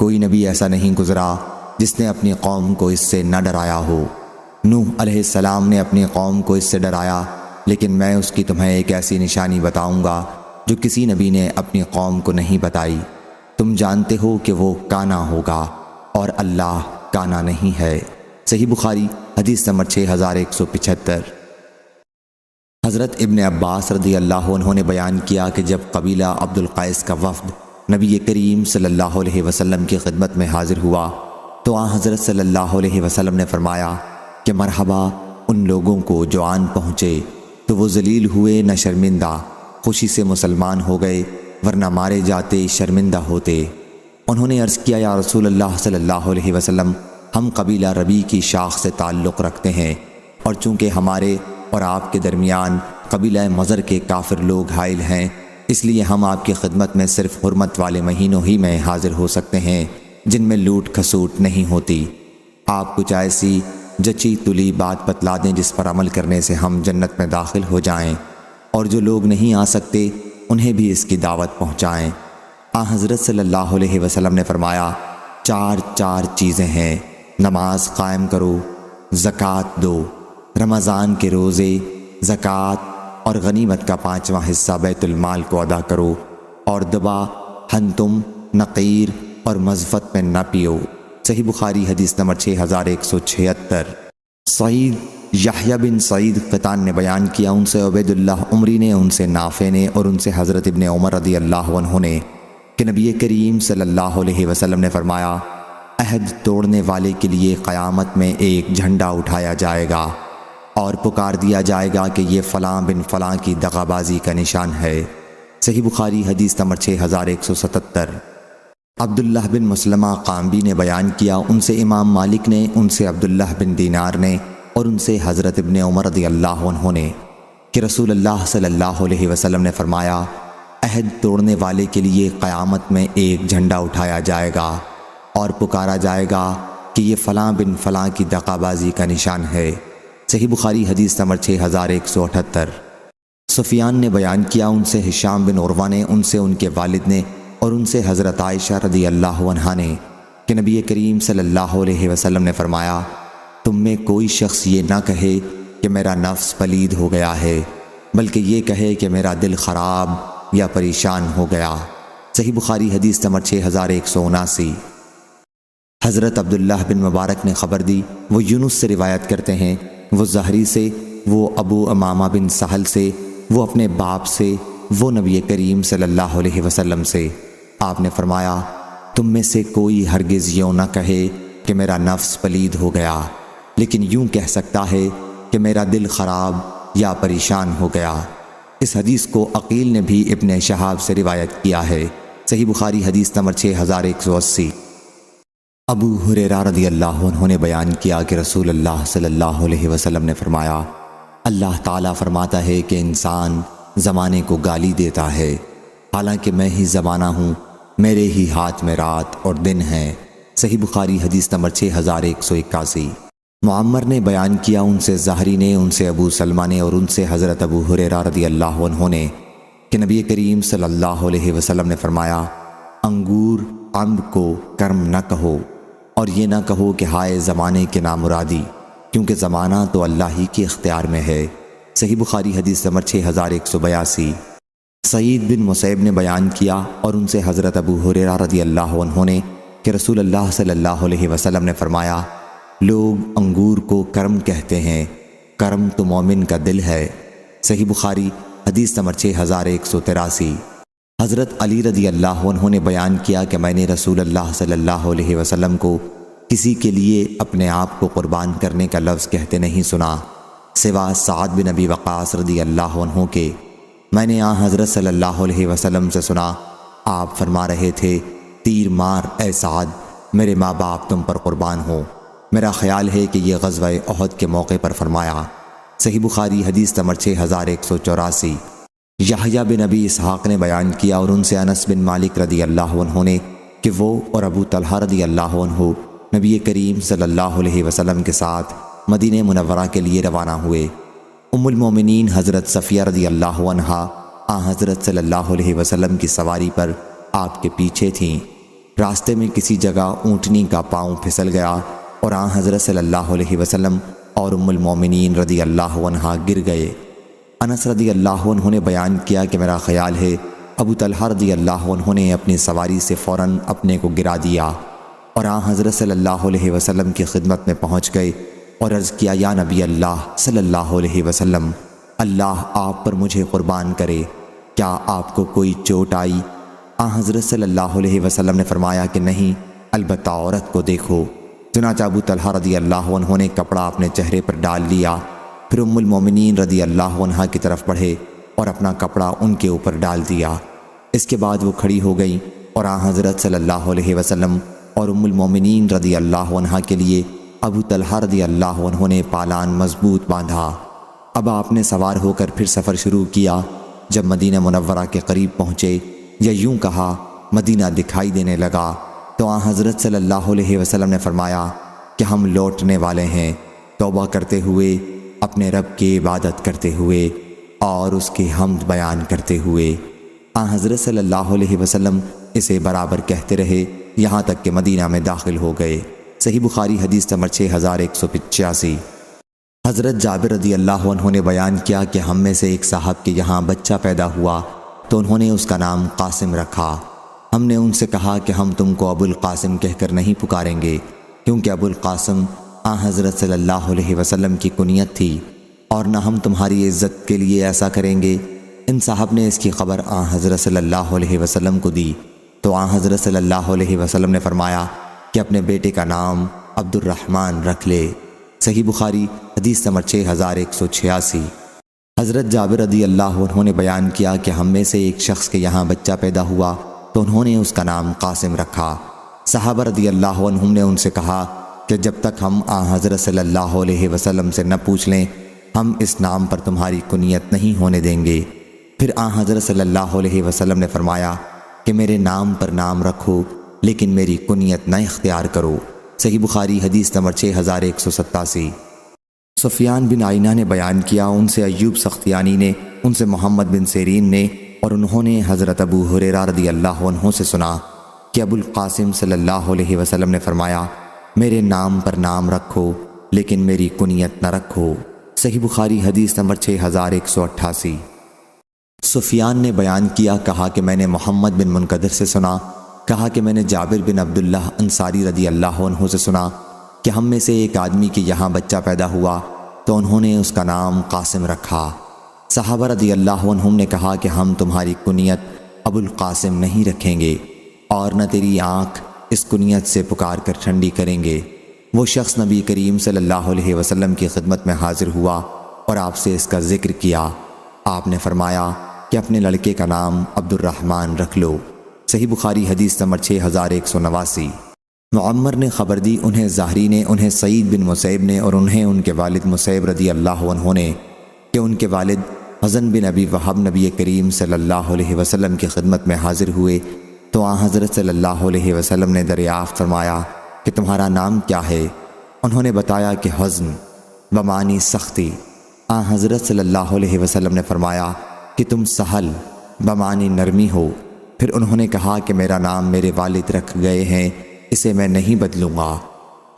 S1: کوئی نبی ایسا نہیں گزرا جس نے اپنی قوم کو اس سے نہ ڈرایا ہو۔ نوح علیہ السلام نے اپنی قوم کو اس سے ڈرایا، لیکن میں اس کی تمہیں ایک ایسی نشانی بتاؤں گا جو کسی نبی نے اپنی قوم کو نہیں بتائی۔ تم جانتے ہو کہ وہ کانا ہوگا اور اللہ کانا نہیں ہے۔ صحیح بخاری حدیث نمبر 6175۔ حضرت ابن عباس رضی اللہ عنہ نے بیان کیا کہ جب قبیلہ عبد القیس کا وفد نبی کریم صلی اللہ علیہ وسلم کی خدمت میں حاضر ہوا تو حضرت صلی اللہ علیہ وسلم نے فرمایا کہ مرحبا ان لوگوں کو جو آن پہنچے، تو وہ ذلیل ہوئے نہ شرمندہ، خوشی سے مسلمان ہو گئے، ورنہ مارے جاتے شرمندہ ہوتے۔ انہوں نے عرض کیا یا رسول اللہ صلی اللہ علیہ وسلم ہم قبیلہ ربی کی شاخ سے تعلق رکھتے ہیں، اور چونکہ ہمارے اور آپ کے درمیان قبیلہ مضر کے کافر لوگ حائل ہیں، اس لیے ہم آپ کی خدمت میں صرف حرمت والے مہینوں ہی میں حاضر ہو سکتے ہیں جن میں لوٹ کھسوٹ نہیں ہوتی۔ آپ کچھ ایسی جچی تلی بات بتلا دیں جس پر عمل کرنے سے ہم جنت میں داخل ہو جائیں، اور جو لوگ نہیں آ سکتے انہیں بھی اس کی دعوت پہنچائیں۔ حضرت صلی اللہ علیہ وسلم نے فرمایا چار چیزیں ہیں، نماز قائم کرو، زکوٰۃ دو، رمضان کے روزے، زکوٰۃ اور غنیمت کا 5واں حصہ بیت المال کو ادا کرو، اور دبا، ہنتم، نقیر اور مزفت میں نہ پیو۔ صحیح بخاری حدیث نمبر 6176۔ سعید یحییٰ بن سعید قطان نے بیان کیا، ان سے عبید اللہ عمری نے، ان سے نافع نے، اور ان سے حضرت ابن عمر رضی اللہ عنہ نے کہ نبی کریم صلی اللہ علیہ وسلم نے فرمایا عہد توڑنے والے کے لیے قیامت میں ایک جھنڈا اٹھایا جائے گا اور پکار دیا جائے گا کہ یہ فلاں بن فلاں کی دغا بازی کا نشان ہے۔ صحیح بخاری حدیث نمبر 6177۔ عبداللہ بن مسلمہ قامبی نے بیان کیا، ان سے امام مالک نے، ان سے عبداللہ بن دینار نے، اور ان سے حضرت ابن عمر رضی اللہ عنہ نے کہ رسول اللہ صلی اللہ علیہ وسلم نے فرمایا، عہد توڑنے والے کے لیے قیامت میں ایک جھنڈا اٹھایا جائے گا اور پکارا جائے گا کہ یہ فلاں بن فلاں کی دغا بازی کا نشان ہے۔ صحیح بخاری حدیث نمبر 6178۔ سفیان نے بیان کیا، ان سے ہشام بن عروہ نے، ان سے ان کے والد نے، اور ان سے حضرت عائشہ رضی اللہ عنہا نے کہ نبی کریم صلی اللہ علیہ وسلم نے فرمایا، تم میں کوئی شخص یہ نہ کہے کہ میرا نفس پلید ہو گیا ہے، بلکہ یہ کہے کہ میرا دل خراب یا پریشان ہو گیا۔ صحیح بخاری حدیث نمبر 6179۔ حضرت عبداللہ بن مبارک نے خبر دی، وہ یونس سے روایت کرتے ہیں، وہ زہری سے، وہ ابو امامہ بن سہل سے، وہ اپنے باپ سے، وہ نبی کریم صلی اللہ علیہ وسلم سے۔ آپ نے فرمایا، تم میں سے کوئی ہرگز یوں نہ کہے کہ میرا نفس پلید ہو گیا، لیکن یوں کہہ سکتا ہے کہ میرا دل خراب یا پریشان ہو گیا۔ اس حدیث کو عقیل نے بھی ابن شہاب سے روایت کیا ہے۔ صحیح بخاری حدیث نمبر 6180۔ ابو ہریرہ رضی اللہ عنہ نے بیان کیا کہ رسول اللہ صلی اللہ علیہ وسلم نے فرمایا، اللہ تعالیٰ فرماتا ہے کہ انسان زمانے کو گالی دیتا ہے، حالانکہ میں ہی زمانہ ہوں، میرے ہی ہاتھ میں رات اور دن ہے۔ صحیح بخاری حدیث نمبر 6181۔ معمر نے بیان کیا، ان سے زہری نے، ان سے ابو سلمہ نے، اور ان سے حضرت ابو ہریرہ رضی اللہ عنہ نے کہ نبی کریم صلی اللہ علیہ وسلم نے فرمایا، انگور عمد کو کرم نہ کہو، اور یہ نہ کہو کہ ہائے زمانے کے نامرادی، کیونکہ زمانہ تو اللہ ہی کے اختیار میں ہے۔ صحیح بخاری حدیث نمبر 6182۔ سعید بن مسیب نے بیان کیا، اور ان سے حضرت ابو ہریرہ رضی اللہ عنہ نے کہ رسول اللہ صلی اللہ علیہ وسلم نے فرمایا، لوگ انگور کو کرم کہتے ہیں، کرم تو مومن کا دل ہے۔ صحیح بخاری حدیث نمبر 6183۔ حضرت علی رضی اللہ عنہ نے بیان کیا کہ میں نے رسول اللہ صلی اللہ علیہ وسلم کو کسی کے لیے اپنے آپ کو قربان کرنے کا لفظ کہتے نہیں سنا، سوا سعد بن ابی وقاص رضی اللہ عنہ کے۔ میں نے حضرت صلی اللہ علیہ وسلم سے سنا، آپ فرما رہے تھے، تیر مار اے سعد، میرے ماں باپ تم پر قربان ہو۔ میرا خیال ہے کہ یہ غزوہ احد کے موقع پر فرمایا۔ صحیح بخاری حدیث نمبر 6184۔ یحییٰ بن ابی اسحاق نے بیان کیا، اور ان سے انس بن مالک رضی اللہ عنہ نے کہ وہ اور ابو طلحہ رضی اللہ عنہ نبی کریم صلی اللہ علیہ وسلم کے ساتھ مدینہ منورہ کے لیے روانہ ہوئے۔ ام المومنین حضرت صفیہ رضی اللہ عنہا حضرت صلی اللہ علیہ وسلم کی سواری پر آپ کے پیچھے تھیں۔ راستے میں کسی جگہ اونٹنی کا پاؤں پھسل گیا اور حضرت صلی اللہ علیہ وسلم اور ام المومنین رضی اللہ عنہا گر گئے۔ انس رضی اللہ عنہ نے بیان کیا کہ میرا خیال ہے ابو طلحہ رضی اللہ عنہ نے اپنی سواری سے فوراً اپنے کو گرا دیا اور حضرت صلی اللہ علیہ وسلم کی خدمت میں پہنچ گئے اور عرض کیا، یا نبی اللہ صلی اللہ علیہ وسلم، اللہ آپ پر مجھے قربان کرے، کیا آپ کو کوئی چوٹ آئی؟ حضرت صلی اللہ علیہ وسلم نے فرمایا کہ نہیں، البتہ عورت کو دیکھو۔ چنانچہ ابو طلحہ رضی اللہ عنہ نے کپڑا اپنے چہرے پر ڈال لیا، پھر ام المومنین رضی اللہ عنہا کی طرف بڑھے اور اپنا کپڑا ان کے اوپر ڈال دیا۔ اس کے بعد وہ کھڑی ہو گئیں اور حضرت صلی اللہ علیہ وسلم اور ام المومنین رضی اللہ عنہا کے لیے ابو طلحہ رضی اللہ عنہ نے پالان مضبوط باندھا۔ اب آپ نے سوار ہو کر پھر سفر شروع کیا۔ جب مدینہ منورہ کے قریب پہنچے، یا یوں کہا مدینہ دکھائی دینے لگا، تو حضرت صلی اللہ علیہ وسلم نے فرمایا کہ ہم لوٹنے والے ہیں، توبہ کرتے ہوئے، اپنے رب کی عبادت کرتے ہوئے اور اس کی حمد بیان کرتے ہوئے۔ حضرت صلی اللہ علیہ وسلم اسے برابر کہتے رہے یہاں تک کہ مدینہ میں داخل ہو گئے۔ صحیح بخاری حدیث نمبر 6185۔ حضرت جابر رضی اللہ عنہ نے بیان کیا کہ ہم میں سے ایک صاحب کے یہاں بچہ پیدا ہوا تو انہوں نے اس کا نام قاسم رکھا۔ ہم نے ان سے کہا کہ ہم تم کو ابو القاسم کہہ کر نہیں پکاریں گے، کیونکہ ابو القاسم حضرت صلی اللہ علیہ وسلم کی کنیت تھی، اور نہ ہم تمہاری عزت کے لیے ایسا کریں گے۔ ان صاحب نے اس کی خبر حضرت صلی اللہ علیہ وسلم کو دی تو حضرت صلی اللہ علیہ وسلم نے فرمایا کہ اپنے بیٹے کا نام عبد الرحمن رکھ لے۔ صحیح بخاری حدیث نمبر 6186۔ حضرت جابر رضی اللہ عنہ نے بیان کیا کہ ہم میں سے ایک شخص کے یہاں بچہ پیدا ہوا تو انہوں نے اس کا نام قاسم رکھا۔ صحابہ رضی اللہ عنہم نے ان سے کہا کہ جب تک ہم حضرت صلی اللہ علیہ وسلم سے نہ پوچھ لیں ہم اس نام پر تمہاری کنیت نہیں ہونے دیں گے۔ پھر حضرت صلی اللہ علیہ وسلم نے فرمایا کہ میرے نام پر نام رکھو لیکن میری کنیت نہ اختیار کرو۔ صحیح بخاری حدیث نمبر 6187۔ سفیان بن عینہ نے بیان کیا، ان سے ایوب سختیانی نے، ان سے محمد بن سیرین نے، اور انہوں نے حضرت ابو ہریرہ رضی اللہ عنہ سے سنا کہ ابو القاسم صلی اللہ علیہ وسلم نے فرمایا میرے نام پر نام رکھو لیکن میری کنیت نہ رکھو۔ صحیح بخاری حدیث نمبر 6188۔ سفیان نے بیان کیا، کہا کہ میں نے محمد بن منقدر سے سنا، کہا کہ میں نے جابر بن عبداللہ انصاری رضی اللہ عنہ سے سنا کہ ہم میں سے ایک آدمی کے یہاں بچہ پیدا ہوا تو انہوں نے اس کا نام قاسم رکھا۔ صحابہ رضی اللہ عنہم نے کہا کہ ہم تمہاری کنیت ابو القاسم نہیں رکھیں گے اور نہ تیری آنکھ اس کنیت سے پکار کر ٹھنڈی کریں گے۔ وہ شخص نبی کریم صلی اللہ علیہ وسلم کی خدمت میں حاضر ہوا اور آپ سے اس کا ذکر کیا۔ آپ نے فرمایا کہ اپنے لڑکے کا نام عبد الرحمن رکھ لو۔ صحیح بخاری حدیث نمبر 6189۔ معمر نے خبر دی، انہیں زہری نے، انہیں سعید بن مسیب نے، اور انہیں ان کے والد مسیب رضی اللہ عنہ نے کہ ان کے والد حزن بن ابی وہب نبی کریم صلی اللہ علیہ وسلم کی خدمت میں حاضر ہوئے تو حضرت صلی اللہ علیہ وسلم نے دریافت فرمایا کہ تمہارا نام کیا ہے؟ انہوں نے بتایا کہ حزن بمعنی سختی۔ حضرت صلی اللہ علیہ وسلم نے فرمایا کہ تم سہل بمعنی نرمی ہو۔ پھر انہوں نے کہا کہ میرا نام میرے والد رکھ گئے ہیں، اسے میں نہیں بدلوں گا۔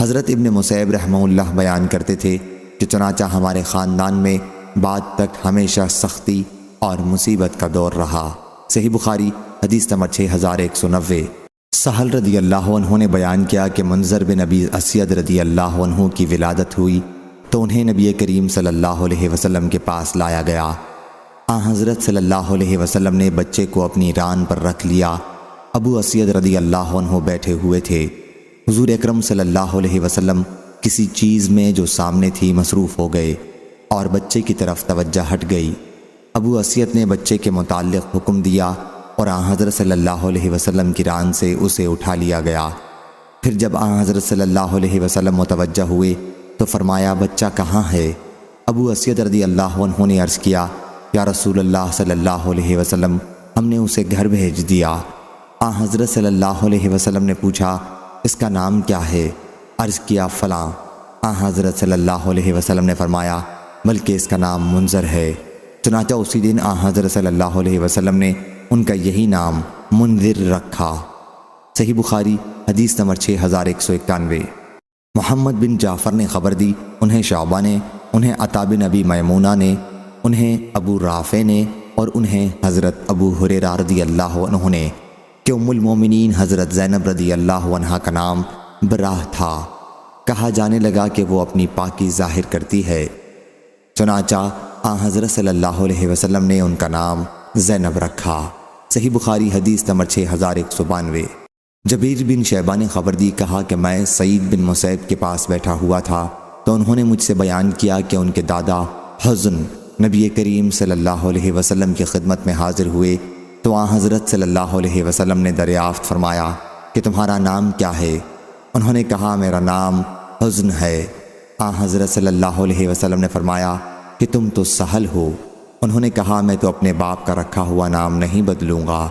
S1: حضرت ابن مسیب رحمہ اللہ بیان کرتے تھے کہ چنانچہ ہمارے خاندان میں بعد تک ہمیشہ سختی اور مصیبت کا دور رہا۔ صحیح بخاری حدیث نمبر 6190۔ سہل رضی اللہ عنہ نے بیان کیا کہ منظر بن ابی اسید رضی اللہ عنہ کی ولادت ہوئی تو انہیں نبی کریم صلی اللہ علیہ وسلم کے پاس لایا گیا۔ حضرت صلی اللہ علیہ وسلم نے بچے کو اپنی ران پر رکھ لیا۔ ابو اسید رضی اللہ عنہ بیٹھے ہوئے تھے۔ حضور اکرم صلی اللہ علیہ وسلم کسی چیز میں جو سامنے تھی مصروف ہو گئے اور بچے کی طرف توجہ ہٹ گئی۔ ابو اسید نے بچے کے متعلق حکم دیا اور حضرت صلی اللہ علیہ وسلم کی ران سے اسے اٹھا لیا گیا۔ پھر جب حضرت صلی اللہ علیہ وسلم متوجہ ہوئے تو فرمایا بچہ کہاں ہے؟ ابو اسید رضی اللہ عنہ نے عرض کیا یا رسول اللہ صلی اللہ علیہ وسلم ہم نے اسے گھر بھیج دیا۔ حضرت صلی اللہ علیہ وسلم نے پوچھا اس کا نام کیا ہے؟ عرض کیا فلاں۔ حضرت صلی اللہ علیہ وسلم نے فرمایا بلکہ اس کا نام منظر ہے۔ چنانچہ اسی دن حضرت صلی اللہ علیہ وسلم نے ان کا یہی نام منذر رکھا۔ صحیح بخاری حدیث نمبر 6191۔ محمد بن جعفر نے خبر دی، انہیں شعبہ نے، انہیں عطا بن ابی میمونہ نے، انہیں ابو رافع نے اور انہیں حضرت ابو ہریرہ رضی اللہ عنہ نے کہ ام المومنین حضرت زینب رضی اللہ عنہا کا نام براہ تھا۔ کہا جانے لگا کہ وہ اپنی پاکی ظاہر کرتی ہے، چنانچہ حضرت صلی اللہ علیہ وسلم نے ان کا نام زینب رکھا۔ صحیح بخاری حدیث نمبر 6192۔ جبیر بن شیبہ نے خبر دی، کہا کہ میں سعید بن مسیب کے پاس بیٹھا ہوا تھا تو انہوں نے مجھ سے بیان کیا کہ ان کے دادا حزن نبی کریم صلی اللہ علیہ وسلم کی خدمت میں حاضر ہوئے تو حضرت صلی اللہ علیہ وسلم نے دریافت فرمایا کہ تمہارا نام کیا ہے؟ انہوں نے کہا میرا نام حزن ہے۔ حضرت صلی اللہ علیہ وسلم نے فرمایا کہ تم تو سہل ہو۔ انہوں نے کہا میں تو اپنے باپ کا رکھا ہوا نام نہیں بدلوں گا۔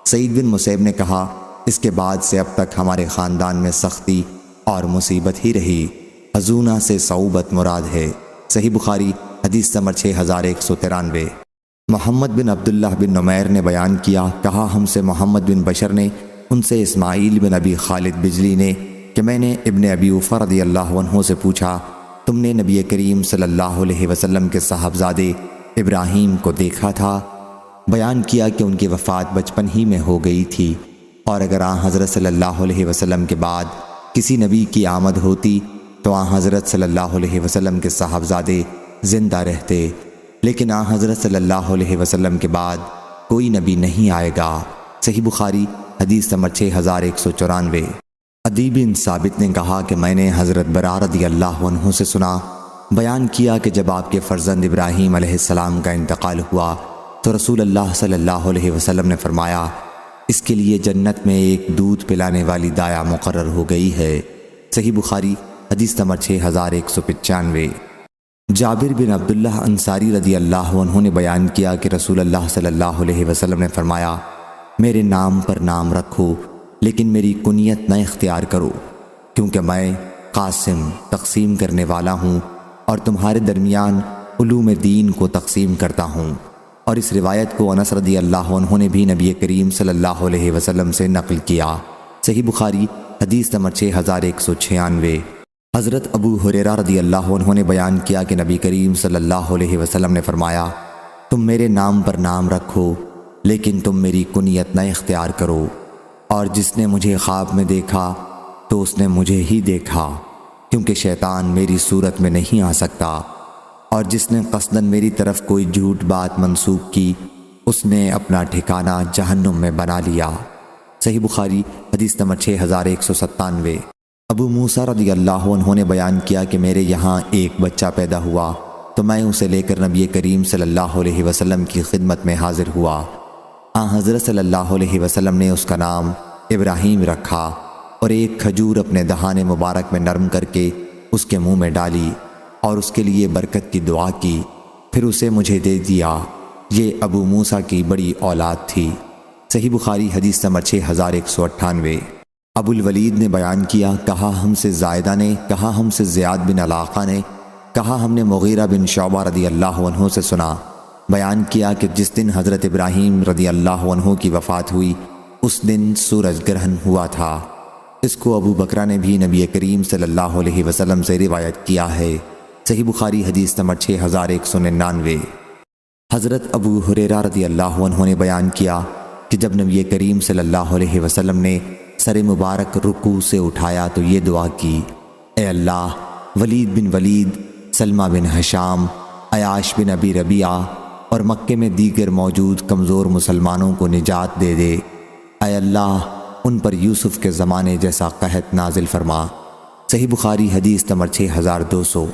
S1: سعید بن مسیب نے کہا اس کے بعد سے اب تک ہمارے خاندان میں سختی اور مصیبت ہی رہی۔ حزونہ سے صعوبت مراد ہے۔ صحیح بخاری حدیث نمبر 6193۔ محمد بن عبداللہ بن نمیر نے بیان کیا، کہا ہم سے محمد بن بشر نے، ان سے اسماعیل بن ابی خالد بجلی نے کہ میں نے ابن ابی اوفا رضی اللہ عنہ سے پوچھا تم نے نبی کریم صلی اللہ علیہ وسلم کے صاحبزادے ابراہیم کو دیکھا تھا؟ بیان کیا کہ ان کی وفات بچپن ہی میں ہو گئی تھی اور اگر حضرت صلی اللہ علیہ وسلم کے بعد کسی نبی کی آمد ہوتی تو حضرت صلی اللہ علیہ وسلم کے صاحبزادے زندہ رہتے، لیکن حضرت صلی اللہ علیہ وسلم کے بعد کوئی نبی نہیں آئے گا۔ صحیح بخاری حدیث نمبر 6194۔ عدی بن ثابت نے کہا کہ میں نے حضرت برا رضی اللہ عنہ سے سنا، بیان کیا کہ جب آپ کے فرزند ابراہیم علیہ السلام کا انتقال ہوا تو رسول اللہ صلی اللہ علیہ وسلم نے فرمایا اس کے لیے جنت میں ایک دودھ پلانے والی دایا مقرر ہو گئی ہے۔ صحیح بخاری حدیث نمبر 6195۔ جابر بن عبداللہ انصاری رضی اللہ عنہ نے بیان کیا کہ رسول اللہ صلی اللہ علیہ وسلم نے فرمایا، میرے نام پر نام رکھو لیکن میری کنیت نہ اختیار کرو، کیونکہ میں قاسم تقسیم کرنے والا ہوں اور تمہارے درمیان علوم دین کو تقسیم کرتا ہوں۔ اور اس روایت کو انس رضی اللہ عنہ نے بھی نبی کریم صلی اللہ علیہ وسلم سے نقل کیا۔ صحیح بخاری حدیث نمبر 6196۔ حضرت ابو ہریرہ رضی اللہ عنہ نے بیان کیا کہ نبی کریم صلی اللہ علیہ وسلم نے فرمایا، تم میرے نام پر نام رکھو لیکن تم میری کنیت نہ اختیار کرو، اور جس نے مجھے خواب میں دیکھا تو اس نے مجھے ہی دیکھا، کیونکہ شیطان میری صورت میں نہیں آ سکتا، اور جس نے قصداً میری طرف کوئی جھوٹ بات منسوب کی اس نے اپنا ٹھکانہ جہنم میں بنا لیا۔ صحیح بخاری حدیث نمبر 6197۔ ابو موسیٰ رضی اللہ عنہ نے بیان کیا کہ میرے یہاں ایک بچہ پیدا ہوا تو میں اسے لے کر نبی کریم صلی اللہ علیہ وسلم کی خدمت میں حاضر ہوا۔ حضرت صلی اللہ علیہ وسلم نے اس کا نام ابراہیم رکھا اور ایک کھجور اپنے دہانے مبارک میں نرم کر کے اس کے منہ میں ڈالی اور اس کے لیے برکت کی دعا کی، پھر اسے مجھے دے دیا۔ یہ ابو موسیٰ کی بڑی اولاد تھی۔ صحیح بخاری حدیث نمبر 6198۔ ابو الولید نے بیان کیا، کہا ہم سے زائدہ نے، کہا ہم سے زیاد بن علاقہ نے، کہا ہم نے مغیرہ بن شعبہ رضی اللہ عنہ سے سنا، بیان کیا کہ جس دن حضرت ابراہیم رضی اللہ عنہ کی وفات ہوئی اس دن سورج گرہن ہوا تھا۔ اس کو ابو بکرہ نے بھی نبی کریم صلی اللہ علیہ وسلم سے روایت کیا ہے۔ صحیح بخاری حدیث نمبر 6199۔ حضرت ابو ہریرہ رضی اللہ عنہ نے بیان کیا کہ جب نبی کریم صلی اللہ علیہ وسلم نے سر مبارک رکوع سے اٹھایا تو یہ دعا کی، اے اللہ، ولید بن ولید، سلمہ بن ہشام، عیاش بن ابی ربیعہ اور مکے میں دیگر موجود کمزور مسلمانوں کو نجات دے دے۔ اے اللہ، ان پر یوسف کے زمانے جیسا قحط نازل فرما۔ صحیح بخاری حدیث نمبر 6200۔